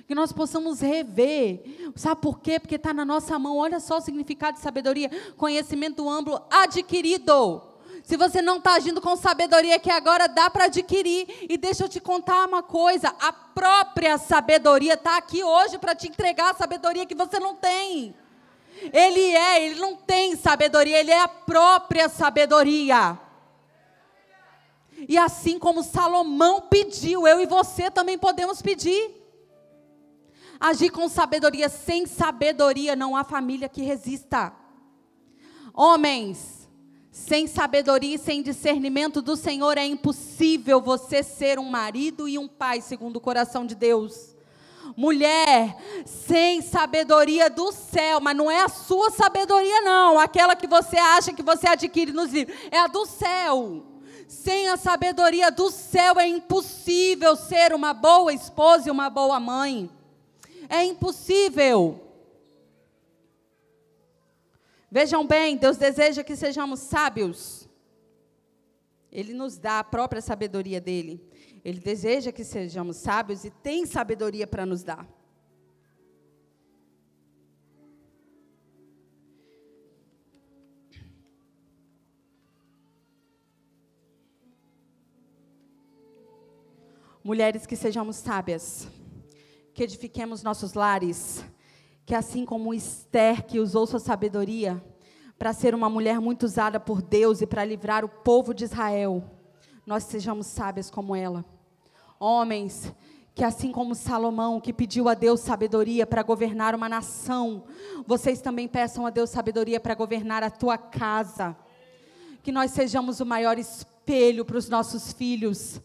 Que nós possamos rever. Sabe por quê? Porque está na nossa mão. Olha só o significado de sabedoria. Conhecimento amplo adquirido. Se você não está agindo com sabedoria, que agora dá para adquirir. E deixa eu te contar uma coisa. A própria sabedoria está aqui hoje para te entregar a sabedoria que você não tem. Ele não tem sabedoria, ele é a própria sabedoria. E assim como Salomão pediu, eu e você também podemos pedir. Agir com sabedoria, sem sabedoria não há família que resista. Homens, sem sabedoria e sem discernimento do Senhor é impossível você ser um marido e um pai segundo o coração de Deus. Mulher, sem sabedoria do céu, mas não é a sua sabedoria não, aquela que você acha que você adquire nos livros, é a do céu. Sem a sabedoria do céu é impossível ser uma boa esposa e uma boa mãe. É impossível. Vejam bem, Deus deseja que sejamos sábios. Ele nos dá a própria sabedoria dele. Ele deseja que sejamos sábios e tem sabedoria para nos dar. Mulheres, que sejamos sábias, que edifiquemos nossos lares, que assim como Esther, que usou sua sabedoria para ser uma mulher muito usada por Deus e para livrar o povo de Israel, nós sejamos sábias como ela. Homens, que assim como Salomão, que pediu a Deus sabedoria para governar uma nação, vocês também peçam a Deus sabedoria para governar a tua casa. Que nós sejamos o maior espelho para os nossos filhos,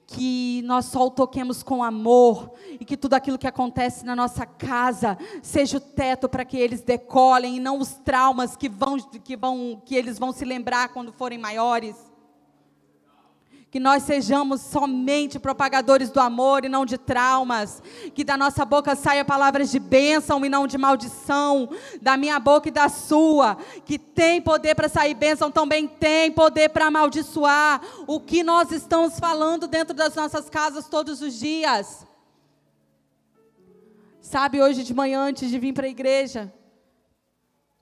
que nós só o toquemos com amor, e que tudo aquilo que acontece na nossa casa seja o teto para que eles decolem, e não os traumas que eles vão se lembrar quando forem maiores. Que nós sejamos somente propagadores do amor e não de traumas. Que da nossa boca saia palavras de bênção e não de maldição. Da minha boca e da sua. Que tem poder para sair bênção, também tem poder para amaldiçoar. O que nós estamos falando dentro das nossas casas todos os dias. Sabe, hoje de manhã, antes de vir para a igreja,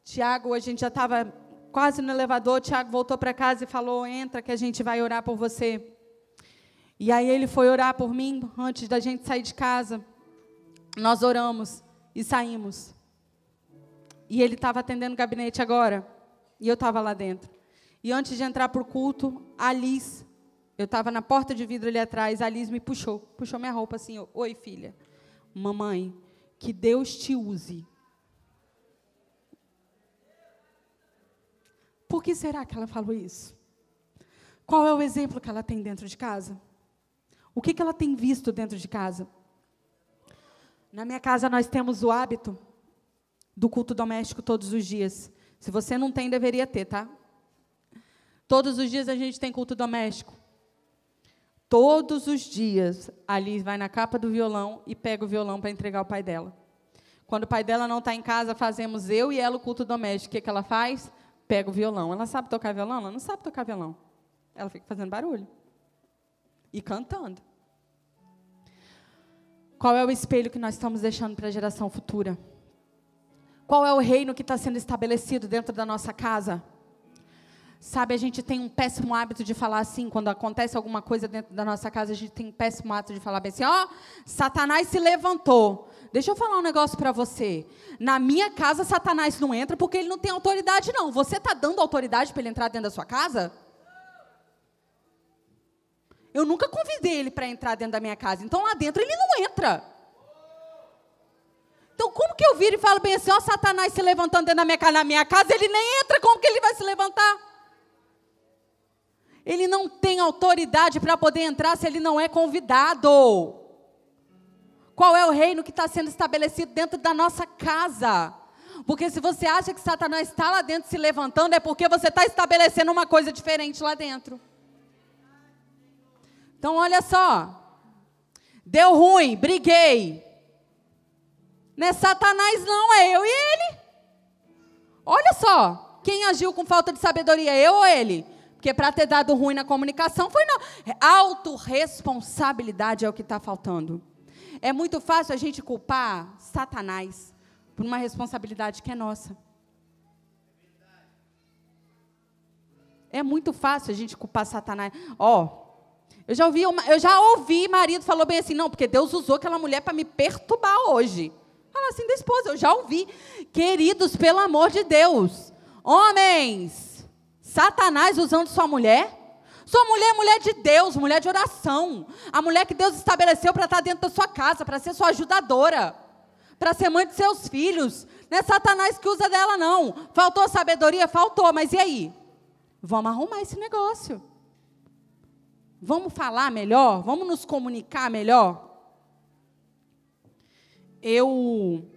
Tiago, a gente já estava quase no elevador, Tiago voltou para casa e falou, entra que a gente vai orar por você. E aí ele foi orar por mim, antes da gente sair de casa. Nós oramos e saímos. E ele estava atendendo o gabinete agora, e eu estava lá dentro. E antes de entrar para o culto, a Liz, eu estava na porta de vidro ali atrás, a Liz me puxou minha roupa assim, oi filha, mamãe, que Deus te use. Por que será que ela falou isso? Qual é o exemplo que ela tem dentro de casa? O que ela tem visto dentro de casa? Na minha casa nós temos o hábito do culto doméstico todos os dias. Se você não tem, deveria ter, tá? Todos os dias a gente tem culto doméstico. Todos os dias a Liz vai na capa do violão e pega o violão para entregar ao pai dela. Quando o pai dela não está em casa, fazemos eu e ela o culto doméstico. O que ela faz? Pega o violão. Ela sabe tocar violão? Ela não sabe tocar violão. Ela fica fazendo barulho. E cantando. Qual é o espelho que nós estamos deixando para a geração futura? Qual é o reino que está sendo estabelecido dentro da nossa casa? Sabe, a gente tem um péssimo hábito de falar assim, quando acontece alguma coisa dentro da nossa casa, a gente tem um péssimo hábito de falar bem assim, Satanás se levantou. Deixa eu falar um negócio para você. Na minha casa, Satanás não entra porque ele não tem autoridade, não. Você está dando autoridade para ele entrar dentro da sua casa? Eu nunca convidei ele para entrar dentro da minha casa. Então, lá dentro, ele não entra. Então, como que eu viro e falo bem assim, ó, Satanás se levantando dentro da minha casa, ele nem entra, como que ele vai se levantar? Ele não tem autoridade para poder entrar se ele não é convidado. Qual é o reino que está sendo estabelecido dentro da nossa casa? Porque se você acha que Satanás está lá dentro se levantando, é porque você está estabelecendo uma coisa diferente lá dentro. Então, olha só. Deu ruim, briguei. Não é Satanás não, é eu e ele. Olha só. Quem agiu com falta de sabedoria, eu ou ele? Porque para ter dado ruim na comunicação, foi não. Autorresponsabilidade é o que está faltando. É muito fácil a gente culpar Satanás por uma responsabilidade que é nossa. É muito fácil a gente culpar Satanás. Eu já ouvi marido falou bem assim, não, porque Deus usou aquela mulher para me perturbar hoje. Fala assim da esposa, eu já ouvi. Queridos, pelo amor de Deus, homens, Satanás usando sua mulher? Sua mulher é mulher de Deus, mulher de oração. A mulher que Deus estabeleceu para estar dentro da sua casa, para ser sua ajudadora, para ser mãe de seus filhos. Não é Satanás que usa dela, não. Faltou sabedoria? Faltou, mas e aí? Vamos arrumar esse negócio. Vamos falar melhor? Vamos nos comunicar melhor? Eu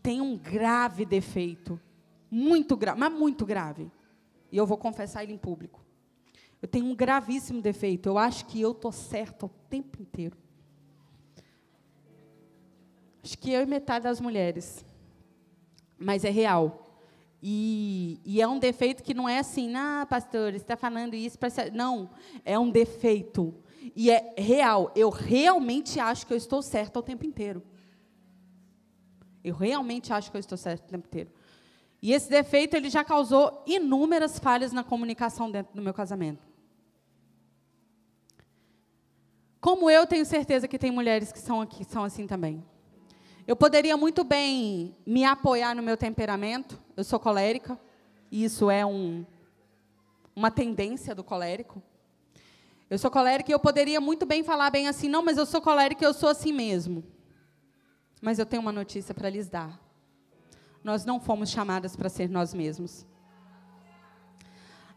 tenho um grave defeito. Muito grave, mas muito grave. E eu vou confessar ele em público. Eu tenho um gravíssimo defeito. Eu acho que eu estou certa o tempo inteiro. Acho que eu e metade das mulheres. Mas é real. E é um defeito que não é assim, pastor, você está falando isso para... Não, é um defeito. E é real. Eu realmente acho que eu estou certa o tempo inteiro. Eu realmente acho que eu estou certa o tempo inteiro. E esse defeito, ele já causou inúmeras falhas na comunicação dentro do meu casamento. Como eu tenho certeza que tem mulheres que são assim também. Eu poderia muito bem me apoiar no meu temperamento. Eu sou colérica. E isso é uma tendência do colérico. Eu sou colérica e eu poderia muito bem falar bem assim, não, mas eu sou colérica e eu sou assim mesmo. Mas eu tenho uma notícia para lhes dar. Nós não fomos chamadas para ser nós mesmos.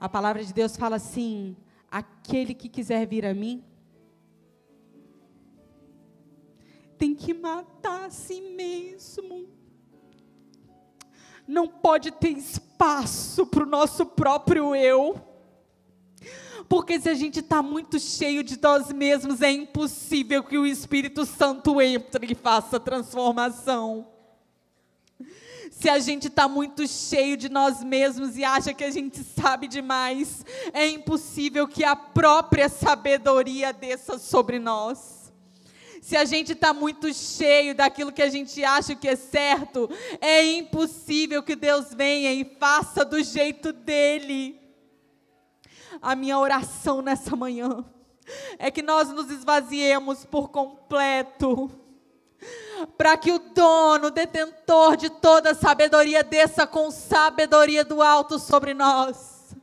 A palavra de Deus fala assim, aquele que quiser vir a mim, tem que matar a si mesmo. Não pode ter espaço para o nosso próprio eu. Porque se a gente está muito cheio de nós mesmos, é impossível que o Espírito Santo entre e faça transformação. Se a gente está muito cheio de nós mesmos e acha que a gente sabe demais, é impossível que a própria sabedoria desça sobre nós. Se a gente está muito cheio daquilo que a gente acha que é certo, é impossível que Deus venha e faça do jeito dele. A minha oração nessa manhã é que nós nos esvaziemos por completo, para que o dono, o detentor de toda sabedoria, desça com sabedoria do alto sobre nós.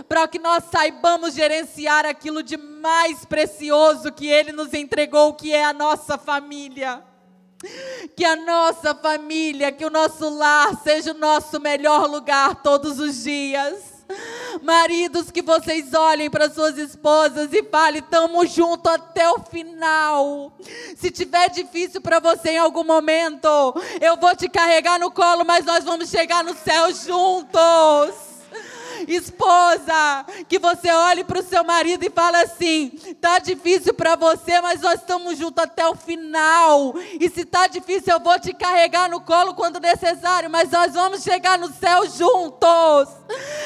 Para que nós saibamos gerenciar aquilo de mais precioso que Ele nos entregou, que é a nossa família. Que a nossa família, que o nosso lar seja o nosso melhor lugar todos os dias. Maridos, que vocês olhem para suas esposas e falem, estamos juntos até o final. Se tiver difícil para você em algum momento, eu vou te carregar no colo, mas nós vamos chegar no céu juntos. Esposa, que você olhe para o seu marido e fale assim, tá difícil para você, mas nós estamos juntos até o final, e se tá difícil eu vou te carregar no colo quando necessário, mas nós vamos chegar no céu juntos.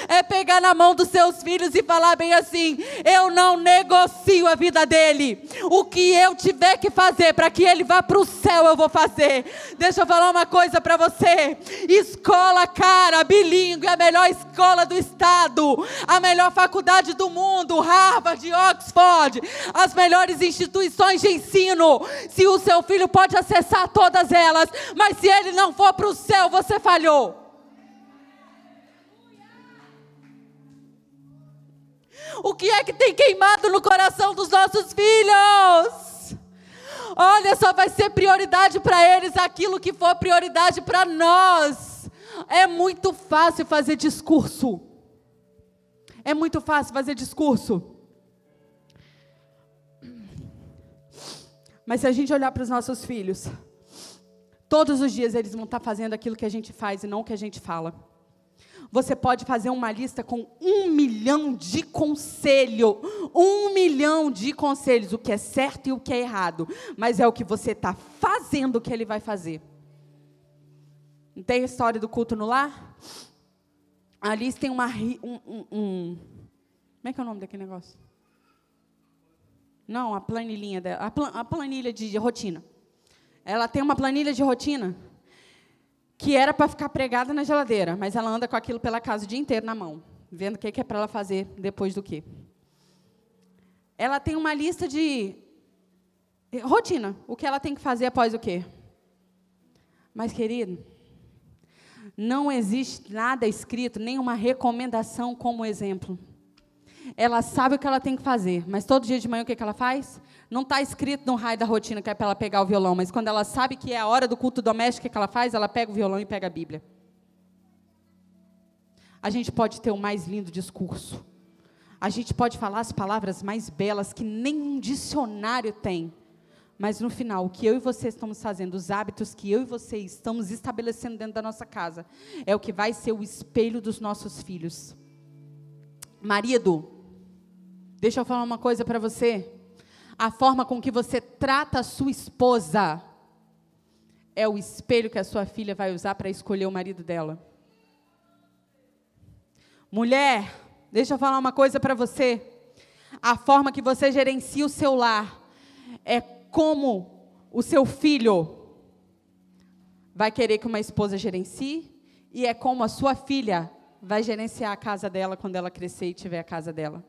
É pegar na mão dos seus filhos e falar bem assim, eu não negocio a vida dele, o que eu tiver que fazer para que ele vá para o céu eu vou fazer. Deixa eu falar uma coisa para você, escola cara, bilíngue, a melhor escola do estado, a melhor faculdade do mundo, Harvard, Oxford, as melhores instituições de ensino, se o seu filho pode acessar todas elas, mas se ele não for para o céu, você falhou. O que é que tem queimado no coração dos nossos filhos? Olha, só vai ser prioridade para eles aquilo que for prioridade para nós. É muito fácil fazer discurso. É muito fácil fazer discurso. Mas se a gente olhar para os nossos filhos, todos os dias eles vão estar fazendo aquilo que a gente faz e não o que a gente fala. Você pode fazer uma lista com 1 milhão de conselhos. 1 milhão de conselhos, o que é certo e o que é errado. Mas é o que você está fazendo que ele vai fazer. Não tem a história do culto no lar? A Alice tem como é que é o nome daquele negócio? Não, a planilhinha dela, a planilha de rotina. Ela tem uma planilha de rotina que era para ficar pregada na geladeira, mas ela anda com aquilo pela casa o dia inteiro na mão, vendo o que é para ela fazer depois do quê. Ela tem uma lista de rotina, o que ela tem que fazer após o quê. Mas, querido, não existe nada escrito, nenhuma recomendação como exemplo. Ela sabe o que ela tem que fazer, mas todo dia de manhã o que ela faz? Não está escrito no raio da rotina que é para ela pegar o violão, mas quando ela sabe que é a hora do culto doméstico, o que ela faz? Ela pega o violão e pega a Bíblia. A gente pode ter o mais lindo discurso. A gente pode falar as palavras mais belas que nenhum dicionário tem. Mas no final, o que eu e você estamos fazendo, os hábitos que eu e você estamos estabelecendo dentro da nossa casa, é o que vai ser o espelho dos nossos filhos. Marido, deixa eu falar uma coisa para você. A forma com que você trata a sua esposa é o espelho que a sua filha vai usar para escolher o marido dela. Mulher, deixa eu falar uma coisa para você. A forma que você gerencia o seu lar é como o seu filho vai querer que uma esposa gerencie, e é como a sua filha vai gerenciar a casa dela quando ela crescer e tiver a casa dela.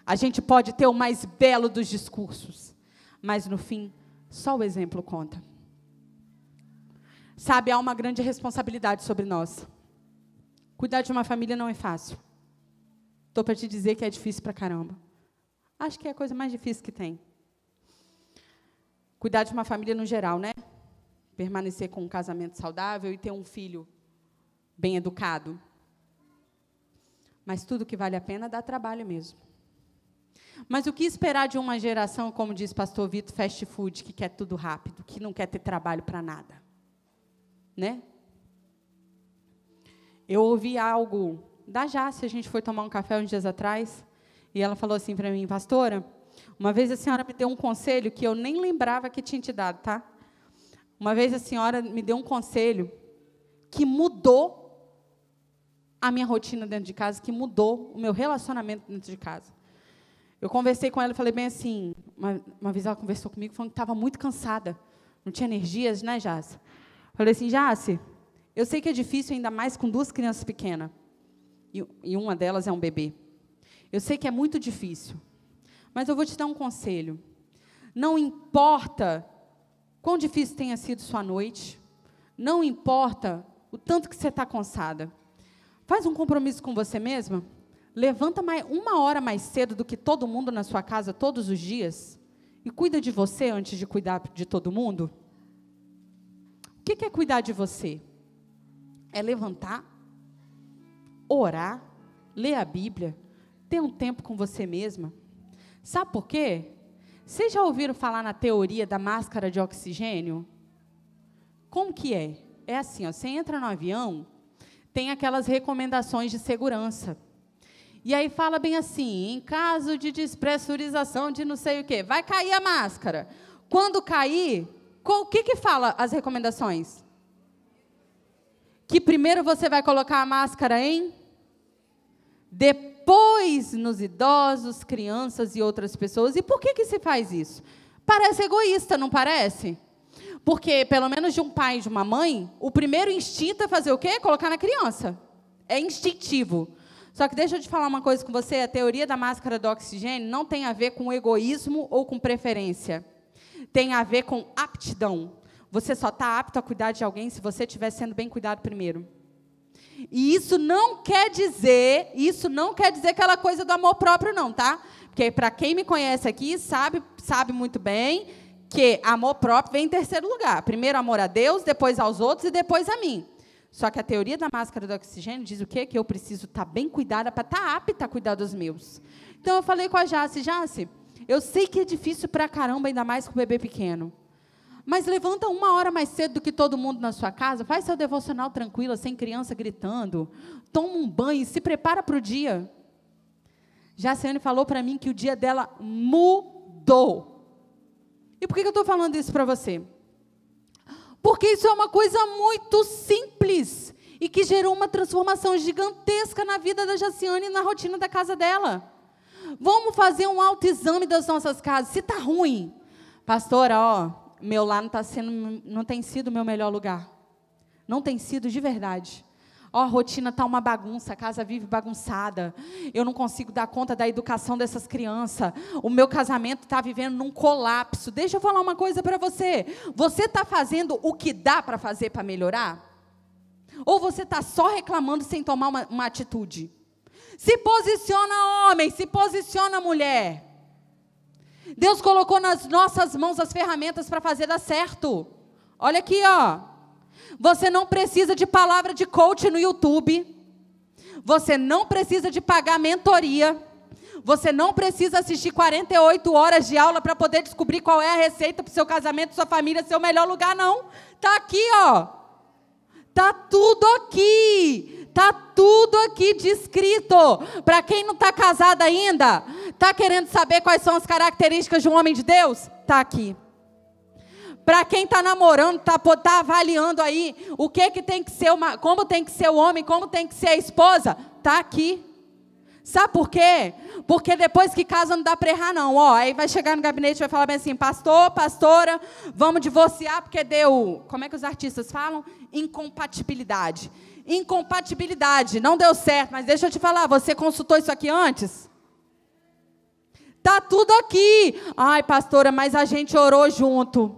A gente pode ter o mais belo dos discursos, mas no fim, só o exemplo conta. Sabe, há uma grande responsabilidade sobre nós. Cuidar de uma família não é fácil. Estou para te dizer que é difícil pra caramba. Acho que é a coisa mais difícil que tem. Cuidar de uma família no geral, né? Permanecer com um casamento saudável e ter um filho bem educado. Mas tudo que vale a pena dá trabalho mesmo. Mas o que esperar de uma geração, como diz pastor Vitor, fast food, que quer tudo rápido, que não quer ter trabalho para nada? Né? Eu ouvi algo da Jácia, a gente foi tomar um café uns dias atrás, e ela falou assim para mim: pastora, uma vez a senhora me deu um conselho que eu nem lembrava que tinha te dado, tá? Uma vez a senhora me deu um conselho que mudou a minha rotina dentro de casa, que mudou o meu relacionamento dentro de casa. Eu conversei com ela e falei bem assim, uma vez ela conversou comigo, falando que estava muito cansada, não tinha energias, né, Jácia? Falei assim: Jácia, eu sei que é difícil, ainda mais com 2 crianças pequenas, e uma delas é um bebê. Eu sei que é muito difícil, mas eu vou te dar um conselho. Não importa quão difícil tenha sido sua noite, não importa o tanto que você está cansada, faz um compromisso com você mesma, levanta 1 hora mais cedo do que todo mundo na sua casa todos os dias e cuida de você antes de cuidar de todo mundo. O que é cuidar de você? É levantar, orar, ler a Bíblia, ter um tempo com você mesma. Sabe por quê? Vocês já ouviram falar na teoria da máscara de oxigênio? Como que é? É assim, ó, você entra no avião, tem aquelas recomendações de segurança. E aí fala bem assim: em caso de despressurização de não sei o quê, vai cair a máscara. Quando cair, o que fala as recomendações? Que primeiro você vai colocar a máscara depois nos idosos, crianças e outras pessoas. E por que se faz isso? Parece egoísta, não parece? Porque, pelo menos de um pai e de uma mãe, o primeiro instinto é fazer o quê? Colocar na criança. É instintivo. Só que deixa eu te falar uma coisa com você, a teoria da máscara do oxigênio não tem a ver com egoísmo ou com preferência. Tem a ver com aptidão. Você só está apto a cuidar de alguém se você estiver sendo bem cuidado primeiro. E isso não quer dizer aquela coisa do amor próprio, não, tá? Porque para quem me conhece aqui, sabe muito bem que amor próprio vem em terceiro lugar. Primeiro amor a Deus, depois aos outros e depois a mim. Só que a teoria da máscara do oxigênio diz o quê? Que eu preciso estar bem cuidada para estar apta a cuidar dos meus. Então, eu falei com a Jace, eu sei que é difícil pra caramba, ainda mais com o bebê pequeno. Mas levanta 1 hora mais cedo do que todo mundo na sua casa, faz seu devocional tranquila, sem criança gritando, toma um banho, se prepara para o dia. Jaciane falou para mim que o dia dela mudou. E por que eu estou falando isso para você? Porque isso é uma coisa muito simples e que gerou uma transformação gigantesca na vida da Jaciane e na rotina da casa dela. Vamos fazer um autoexame das nossas casas. Se está ruim, pastora, meu lar não tem sido o meu melhor lugar. Não tem sido de verdade. A rotina está uma bagunça, a casa vive bagunçada. Eu não consigo dar conta da educação dessas crianças. O meu casamento está vivendo num colapso. Deixa eu falar uma coisa para você. Você está fazendo o que dá para fazer para melhorar? Ou você está só reclamando sem tomar uma atitude? Se posiciona, homem, se posiciona, mulher. Deus colocou nas nossas mãos as ferramentas para fazer dar certo. Olha aqui, Você não precisa de palavra de coach no YouTube. Você não precisa de pagar mentoria. Você não precisa assistir 48 horas de aula para poder descobrir qual é a receita para o seu casamento, sua família, seu melhor lugar, não. Está aqui, Está tudo aqui. Está tudo aqui descrito. Para quem não está casado ainda, está querendo saber quais são as características de um homem de Deus? Está aqui. Para quem está namorando, está avaliando aí o que tem que ser, como tem que ser o homem, como tem que ser a esposa, está aqui. Sabe por quê? Porque depois que casa não dá para errar não. Aí vai chegar no gabinete e vai falar bem assim, pastor, pastora, vamos divorciar porque deu, como é que os artistas falam? Incompatibilidade. Incompatibilidade, não deu certo, mas deixa eu te falar, você consultou isso aqui antes? Está tudo aqui. Ai, pastora, mas a gente orou junto.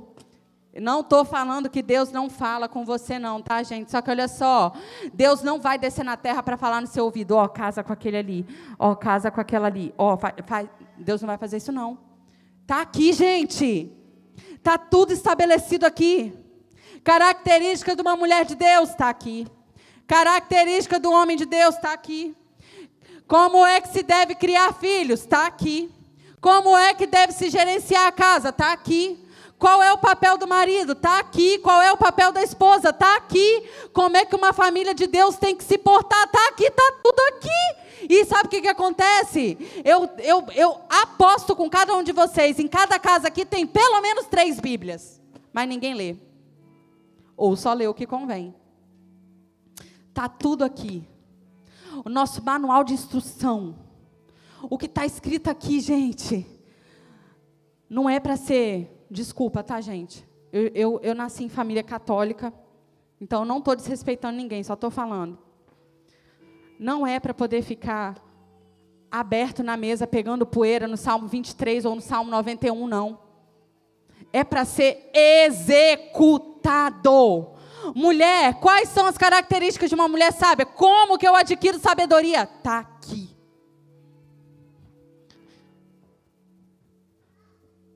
Não estou falando que Deus não fala com você não, tá, gente? Só que olha só, Deus não vai descer na terra para falar no seu ouvido, casa com aquele ali, casa com aquela ali, Deus não vai fazer isso não. Está aqui, gente. Está tudo estabelecido aqui. Característica de uma mulher de Deus, está aqui. Característica do homem de Deus, está aqui. Como é que se deve criar filhos? Está aqui. Como é que deve se gerenciar a casa? Está aqui. Qual é o papel do marido? Está aqui. Qual é o papel da esposa? Está aqui. Como é que uma família de Deus tem que se portar? Está aqui, está tudo aqui. E sabe o que acontece? Eu aposto com cada um de vocês, em cada casa aqui tem pelo menos 3 Bíblias. Mas ninguém lê. Ou só lê o que convém. Está tudo aqui. O nosso manual de instrução. O que está escrito aqui, gente, não é para ser... Desculpa, tá, gente? Eu nasci em família católica, então eu não estou desrespeitando ninguém, só estou falando. Não é para poder ficar aberto na mesa, pegando poeira no Salmo 23 ou no Salmo 91, não. É para ser executado. Mulher, quais são as características de uma mulher sábia? Como que eu adquiro sabedoria? Está aqui.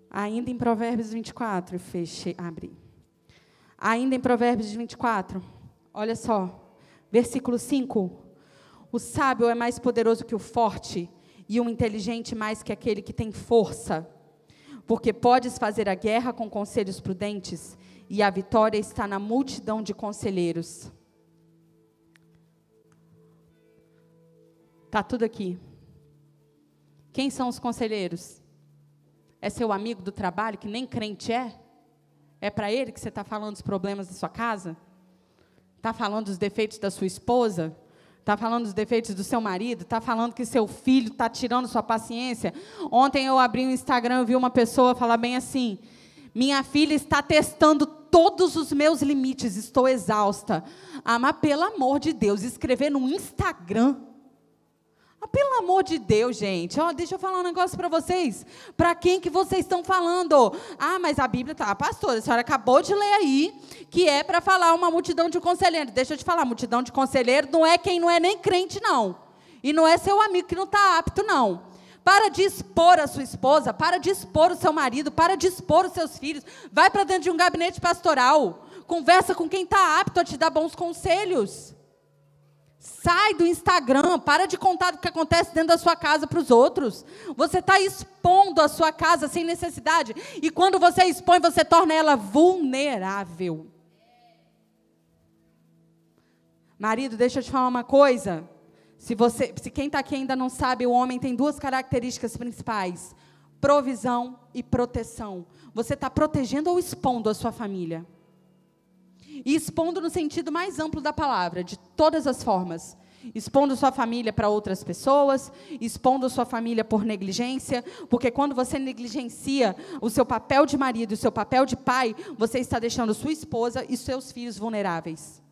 Ainda em Provérbios 24, abri. Ainda em Provérbios 24, olha só, versículo 5. O sábio é mais poderoso que o forte, e o inteligente mais que aquele que tem força. Porque podes fazer a guerra com conselhos prudentes, e a vitória está na multidão de conselheiros. Está tudo aqui. Quem são os conselheiros? É seu amigo do trabalho, que nem crente é? É para ele que você está falando dos problemas da sua casa? Está falando dos defeitos da sua esposa? Está falando dos defeitos do seu marido? Está falando que seu filho está tirando sua paciência? Ontem eu abri o Instagram e vi uma pessoa falar bem assim, minha filha está testando todos os meus limites, estou exausta. Mas pelo amor de Deus, escrever no Instagram... pelo amor de Deus, gente. Deixa eu falar um negócio para vocês. Para quem que vocês estão falando? Mas a Bíblia está... pastora, a senhora acabou de ler aí que é para falar uma multidão de conselheiros. Deixa eu te falar, multidão de conselheiros não é quem não é nem crente, não. E não é seu amigo que não está apto, não. Para de expor a sua esposa, para de expor o seu marido, para de expor os seus filhos. Vai para dentro de um gabinete pastoral. Conversa com quem está apto a te dar bons conselhos. Sai do Instagram, para de contar o que acontece dentro da sua casa para os outros. Você está expondo a sua casa sem necessidade. E quando você expõe, você torna ela vulnerável. Marido, deixa eu te falar uma coisa. Se quem está aqui ainda não sabe, o homem tem 2 características principais: provisão e proteção. Você está protegendo ou expondo a sua família? E expondo no sentido mais amplo da palavra, de todas as formas. Expondo sua família para outras pessoas, expondo sua família por negligência, porque quando você negligencia o seu papel de marido, o seu papel de pai, você está deixando sua esposa e seus filhos vulneráveis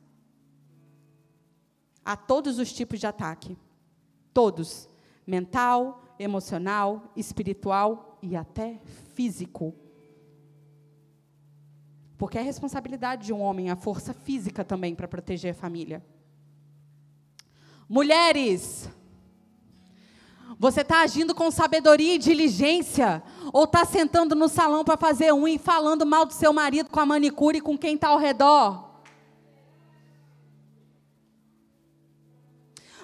a todos os tipos de ataque. Todos. Mental, emocional, espiritual e até físico. Porque é responsabilidade de um homem a força física também para proteger a família. Mulheres, você está agindo com sabedoria e diligência? Ou está sentando no salão para fazer unha e falando mal do seu marido com a manicure e com quem está ao redor?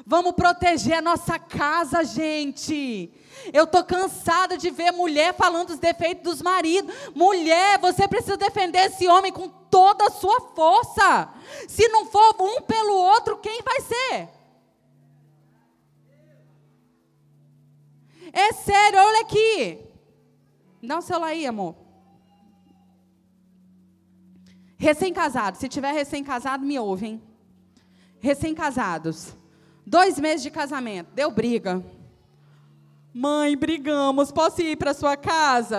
Vamos proteger a nossa casa, gente. Eu estou cansada de ver mulher falando os defeitos dos maridos. Mulher, você precisa defender esse homem com toda a sua força. Se não for um pelo outro, quem vai ser? É sério, olha aqui. Dá um celular aí, amor. Recém-casado, se tiver recém-casado, me ouve, hein? Recém-casados. 2 meses de casamento, deu briga. Mãe, brigamos, posso ir para sua casa?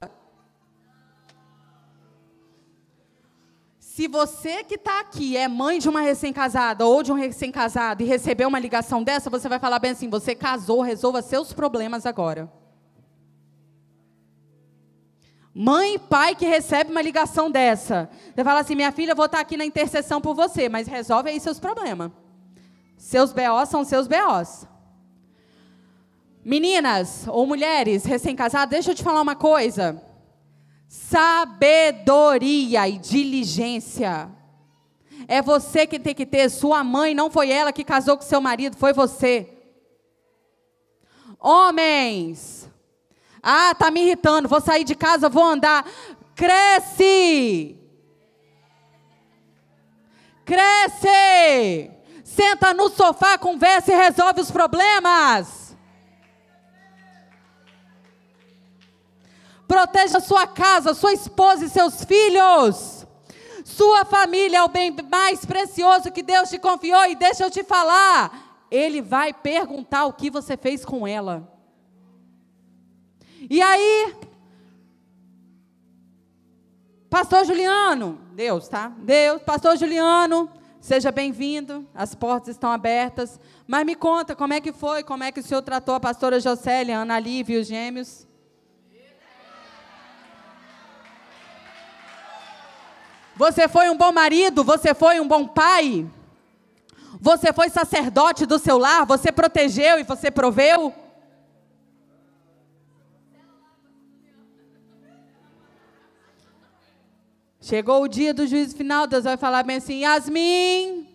Se você que está aqui é mãe de uma recém-casada ou de um recém-casado e recebeu uma ligação dessa, você vai falar bem assim: você casou, resolva seus problemas agora. Mãe e pai que recebe uma ligação dessa, você fala assim: minha filha, eu vou estar aqui na intercessão por você, mas resolve aí seus problemas. Seus BOs são seus BOs. Meninas ou mulheres recém-casadas, deixa eu te falar uma coisa. Sabedoria e diligência. É você que tem que ter. Sua mãe não foi ela que casou com seu marido, foi você. Homens. Ah, tá me irritando, vou sair de casa, vou andar. Cresce. Cresce. Senta no sofá, conversa e resolve os problemas. Proteja sua casa, sua esposa e seus filhos. Sua família é o bem mais precioso que Deus te confiou. E deixa eu te falar, Ele vai perguntar o que você fez com ela. E aí, Pastor Juliano, Deus, tá? Deus, Pastor Juliano, seja bem-vindo, as portas estão abertas. Mas me conta, como é que foi? Como é que o senhor tratou a pastora Jocélia, a Ana Lívia e os gêmeos? Você foi um bom marido? Você foi um bom pai? Você foi sacerdote do seu lar? Você protegeu e você proveu? Chegou o dia do juízo final, Deus vai falar bem assim: Yasmin,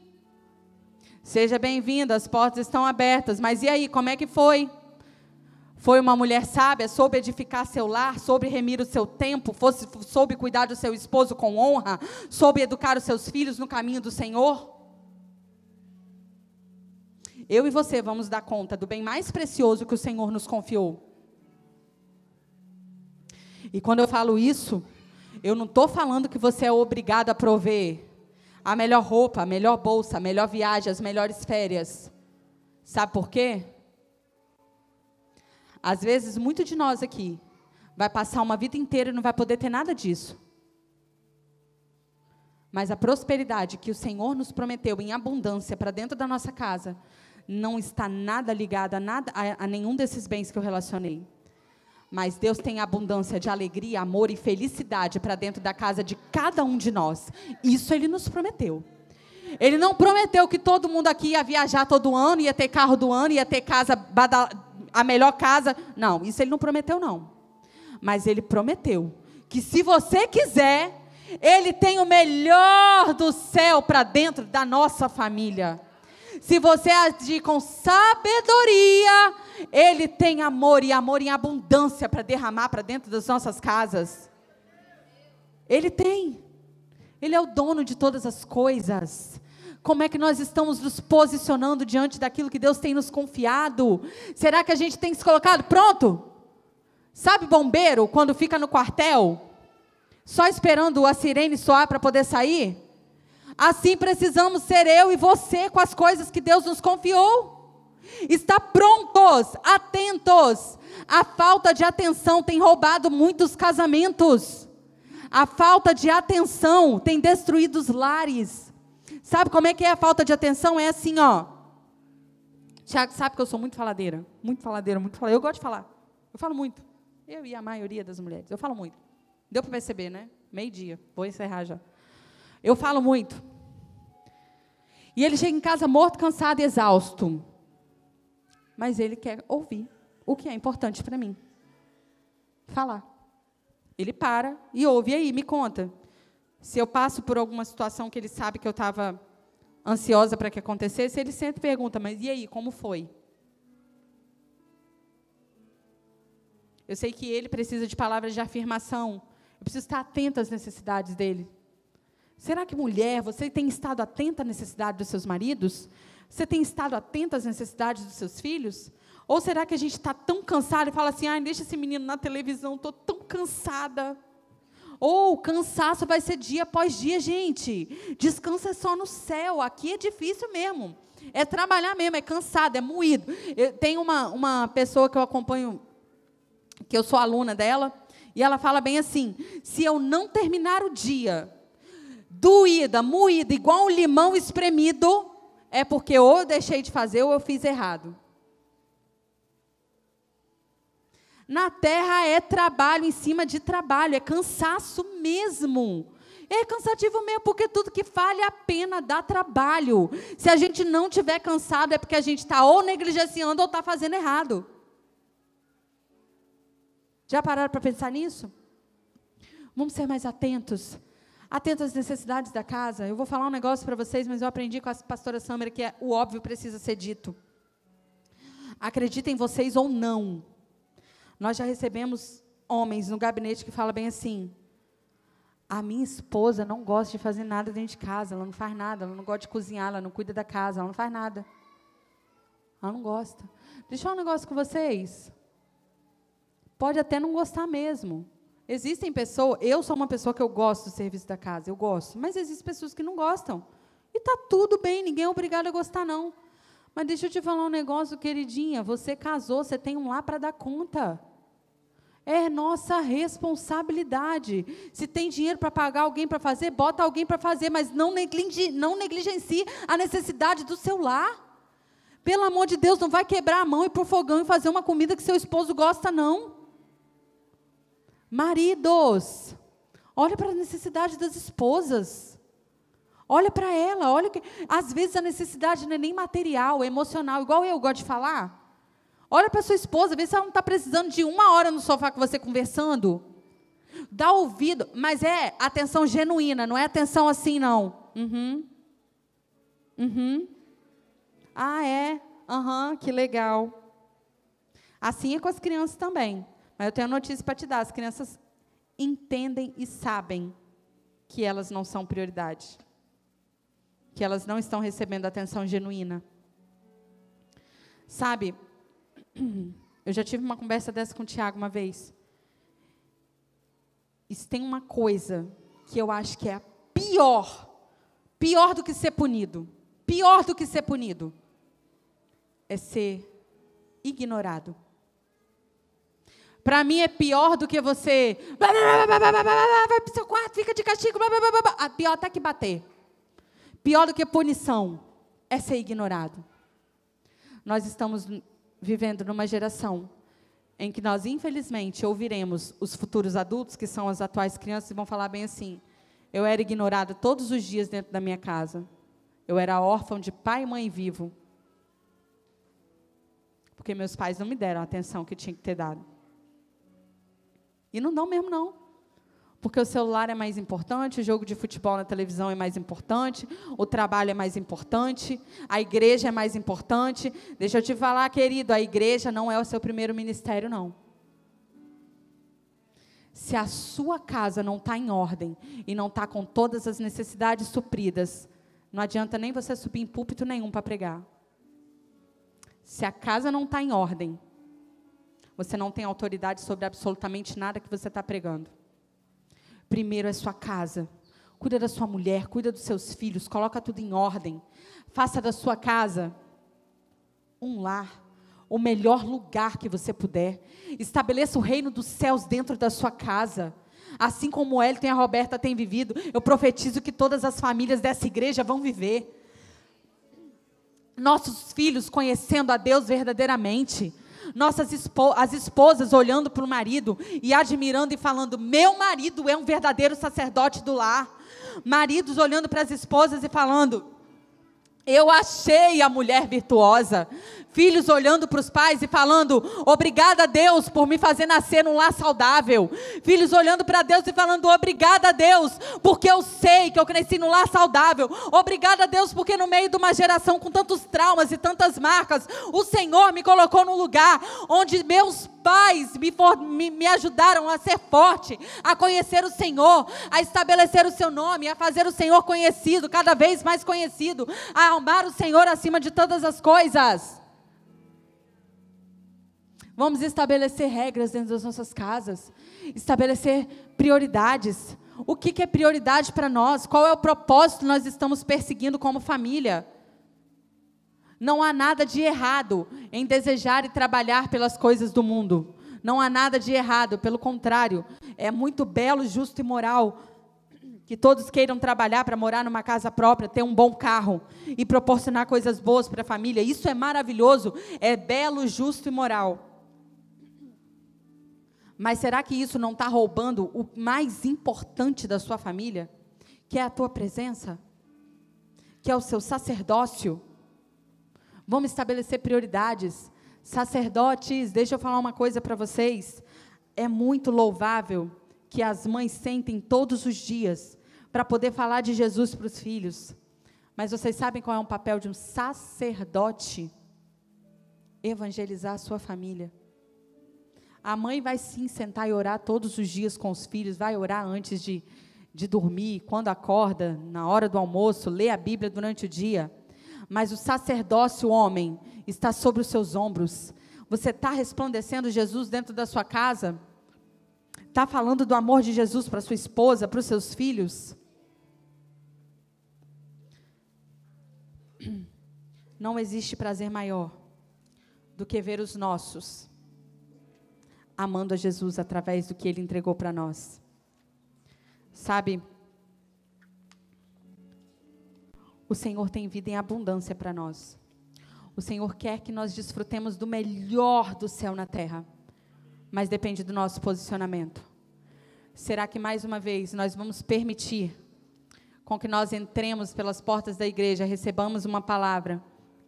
seja bem-vinda, as portas estão abertas. Mas e aí, como é que foi? Foi uma mulher sábia, soube edificar seu lar, soube remir o seu tempo, soube cuidar do seu esposo com honra, soube educar os seus filhos no caminho do Senhor? Eu e você vamos dar conta do bem mais precioso que o Senhor nos confiou. E quando eu falo isso, eu não estou falando que você é obrigado a prover a melhor roupa, a melhor bolsa, a melhor viagem, as melhores férias. Sabe por quê? Às vezes, muito de nós aqui vai passar uma vida inteira e não vai poder ter nada disso. Mas a prosperidade que o Senhor nos prometeu em abundância para dentro da nossa casa não está nada ligada a nenhum desses bens que eu relacionei. Mas Deus tem abundância de alegria, amor e felicidade para dentro da casa de cada um de nós. Isso Ele nos prometeu. Ele não prometeu que todo mundo aqui ia viajar todo ano, ia ter carro do ano, ia ter casa a melhor casa. Não, isso ele não prometeu, não. Mas ele prometeu que se você quiser, ele tem o melhor do céu para dentro da nossa família. Se você agir com sabedoria, ele tem amor, e amor em abundância para derramar para dentro das nossas casas. Ele tem. Ele é o dono de todas as coisas. Como é que nós estamos nos posicionando diante daquilo que Deus tem nos confiado? Será que a gente tem se colocado pronto? Sabe bombeiro, quando fica no quartel, só esperando a sirene soar para poder sair? Assim precisamos ser eu e você com as coisas que Deus nos confiou. Está prontos, atentos. A falta de atenção tem roubado muitos casamentos. A falta de atenção tem destruído os lares. Sabe como é que é a falta de atenção? É assim, ó. Tiago sabe que eu sou muito faladeira. Muito faladeira, muito faladeira. Eu gosto de falar. Eu falo muito. Eu e a maioria das mulheres. Eu falo muito. Deu para perceber, né? Meio-dia. Vou encerrar já. Eu falo muito. E ele chega em casa morto, cansado e exausto. Mas ele quer ouvir o que é importante para mim. Falar. Ele para e ouve. E aí, me conta. Se eu passo por alguma situação que ele sabe que eu estava ansiosa para que acontecesse, ele sempre pergunta, mas e aí, como foi? Eu sei que ele precisa de palavras de afirmação. Eu preciso estar atenta às necessidades dele. Será que, mulher, você tem estado atenta às necessidades dos seus maridos? Você tem estado atenta às necessidades dos seus filhos? Ou será que a gente está tão cansado e fala assim, ai, deixa esse menino na televisão, estou tão cansada. Ou cansaço vai ser dia após dia, gente. Descanso é só no céu, aqui é difícil mesmo. É trabalhar mesmo, é cansado, é moído. Tem uma pessoa que eu acompanho, que eu sou aluna dela, e ela fala bem assim, se eu não terminar o dia doída, moída, igual um limão espremido, é porque ou eu deixei de fazer ou eu fiz errado. Na terra é trabalho em cima de trabalho, é cansaço mesmo. É cansativo mesmo, porque tudo que vale a pena dá trabalho. Se a gente não estiver cansado, é porque a gente está ou negligenciando ou está fazendo errado. Já pararam para pensar nisso? Vamos ser mais atentos. Atentos às necessidades da casa. Eu vou falar um negócio para vocês, mas eu aprendi com a pastora Samara que o óbvio precisa ser dito. Acreditem vocês ou não. Nós já recebemos homens no gabinete que falam bem assim, a minha esposa não gosta de fazer nada dentro de casa, ela não faz nada, ela não gosta de cozinhar, ela não cuida da casa, ela não faz nada. Ela não gosta. Deixa eu falar um negócio com vocês. Pode até não gostar mesmo. Existem pessoas, eu sou uma pessoa que eu gosto do serviço da casa, eu gosto, mas existem pessoas que não gostam. E está tudo bem, ninguém é obrigado a gostar, não. Mas deixa eu te falar um negócio, queridinha, você casou, você tem um lar para dar conta. É nossa responsabilidade. Se tem dinheiro para pagar alguém para fazer, bota alguém para fazer, mas não negligencie a necessidade do seu lar. Pelo amor de Deus, não vai quebrar a mão e ir para o fogão e fazer uma comida que seu esposo gosta, não. Maridos, olha para a necessidade das esposas. Olha para ela, olha que às vezes a necessidade não é nem material, é emocional, igual eu gosto de falar. Olha para sua esposa, vê se ela não está precisando de 1 hora no sofá com você conversando. Dá ouvido, mas é atenção genuína, não é atenção assim, não. Ah, é? Que legal. Assim é com as crianças também. Mas eu tenho uma notícia para te dar, as crianças entendem e sabem que elas não são prioridade. Que elas não estão recebendo atenção genuína. Sabe, eu já tive uma conversa dessa com o Tiago uma vez. Isso tem uma coisa que eu acho que é a pior do que ser punido. Pior do que ser punido. É ser ignorado. Para mim é pior do que você vai para o seu quarto, fica de castigo, pior até que bater. Pior do que punição é ser ignorado. Nós estamos vivendo numa geração em que nós, infelizmente, ouviremos os futuros adultos, que são as atuais crianças, e vão falar bem assim, eu era ignorado todos os dias dentro da minha casa. Eu era órfão de pai e mãe vivo. porque meus pais não me deram a atenção que tinha que ter dado. E não dão mesmo, não. Porque o celular é mais importante, o jogo de futebol na televisão é mais importante, o trabalho é mais importante, a igreja é mais importante. Deixa eu te falar, querido, a igreja não é o seu primeiro ministério, não. Se a sua casa não está em ordem e não está com todas as necessidades supridas, não adianta nem você subir em púlpito nenhum para pregar. Se a casa não está em ordem, você não tem autoridade sobre absolutamente nada que você está pregando. Primeiro é sua casa. Cuida da sua mulher, cuida dos seus filhos, coloca tudo em ordem. Faça da sua casa um lar, o melhor lugar que você puder. Estabeleça o reino dos céus dentro da sua casa. Assim como o Elton e a Roberta têm vivido, eu profetizo que todas as famílias dessa igreja vão viver. Nossos filhos conhecendo a Deus verdadeiramente. As esposas olhando para o marido e admirando e falando, meu marido é um verdadeiro sacerdote do lar. Maridos olhando para as esposas e falando, eu achei a mulher virtuosa. Filhos olhando para os pais e falando, obrigada a Deus por me fazer nascer num lar saudável. Filhos olhando para Deus e falando, obrigada a Deus, porque eu sei que eu cresci num lar saudável. Obrigada a Deus, porque no meio de uma geração com tantos traumas e tantas marcas, o Senhor me colocou num lugar onde meus pais me ajudaram a ser forte, a conhecer o Senhor, a estabelecer o seu nome, a fazer o Senhor conhecido, cada vez mais conhecido, a amar o Senhor acima de todas as coisas. Vamos estabelecer regras dentro das nossas casas, estabelecer prioridades. O que é prioridade para nós? Qual é o propósito que nós estamos perseguindo como família? Não há nada de errado em desejar e trabalhar pelas coisas do mundo. Não há nada de errado, pelo contrário, é muito belo, justo e moral que todos queiram trabalhar para morar numa casa própria, ter um bom carro e proporcionar coisas boas para a família. Isso é maravilhoso, é belo, justo e moral. Mas será que isso não está roubando o mais importante da sua família? Que é a tua presença? Que é o seu sacerdócio? Vamos estabelecer prioridades. Sacerdotes, deixa eu falar uma coisa para vocês. É muito louvável que as mães sentem todos os dias para poder falar de Jesus para os filhos. Mas vocês sabem qual é o papel de um sacerdote? Evangelizar a sua família. A mãe vai sim sentar e orar todos os dias com os filhos, vai orar antes de dormir, quando acorda, na hora do almoço, lê a Bíblia durante o dia. Mas o sacerdócio, homem, está sobre os seus ombros. Você está resplandecendo Jesus dentro da sua casa? Está falando do amor de Jesus para sua esposa, para os seus filhos? Não existe prazer maior do que ver os nossos amando a Jesus através do que Ele entregou para nós. Sabe, o Senhor tem vida em abundância para nós. O Senhor quer que nós desfrutemos do melhor do céu na terra, mas depende do nosso posicionamento. Será que mais uma vez nós vamos permitir com que nós entremos pelas portas da igreja, recebamos uma palavra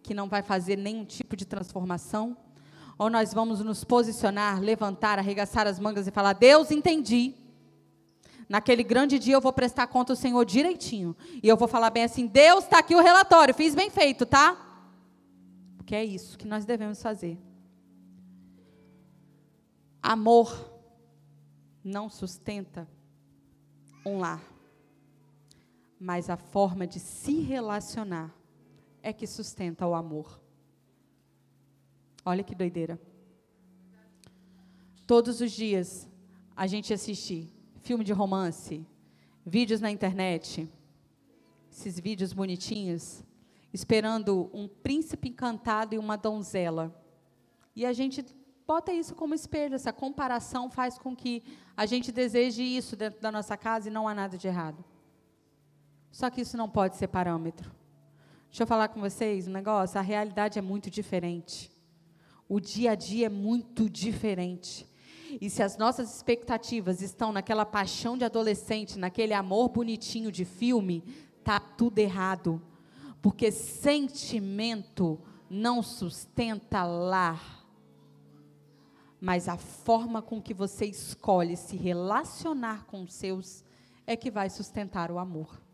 que não vai fazer nenhum tipo de transformação? Ou nós vamos nos posicionar, levantar, arregaçar as mangas e falar, Deus, entendi. Naquele grande dia eu vou prestar conta ao Senhor direitinho. E eu vou falar bem assim, Deus, está aqui o relatório, fiz bem feito, tá? Porque é isso que nós devemos fazer. Amor não sustenta um lar. Mas a forma de se relacionar é que sustenta o amor. Olha que doideira. Todos os dias a gente assiste filme de romance, vídeos na internet, esses vídeos bonitinhos, esperando um príncipe encantado e uma donzela. E a gente bota isso como espelho, essa comparação faz com que a gente deseje isso dentro da nossa casa e não há nada de errado. Só que isso não pode ser parâmetro. Deixa eu falar com vocês um negócio, a realidade é muito diferente. O dia a dia é muito diferente. E se as nossas expectativas estão naquela paixão de adolescente, naquele amor bonitinho de filme, tá tudo errado. Porque sentimento não sustenta lar. mas a forma com que você escolhe se relacionar com os seus é que vai sustentar o amor.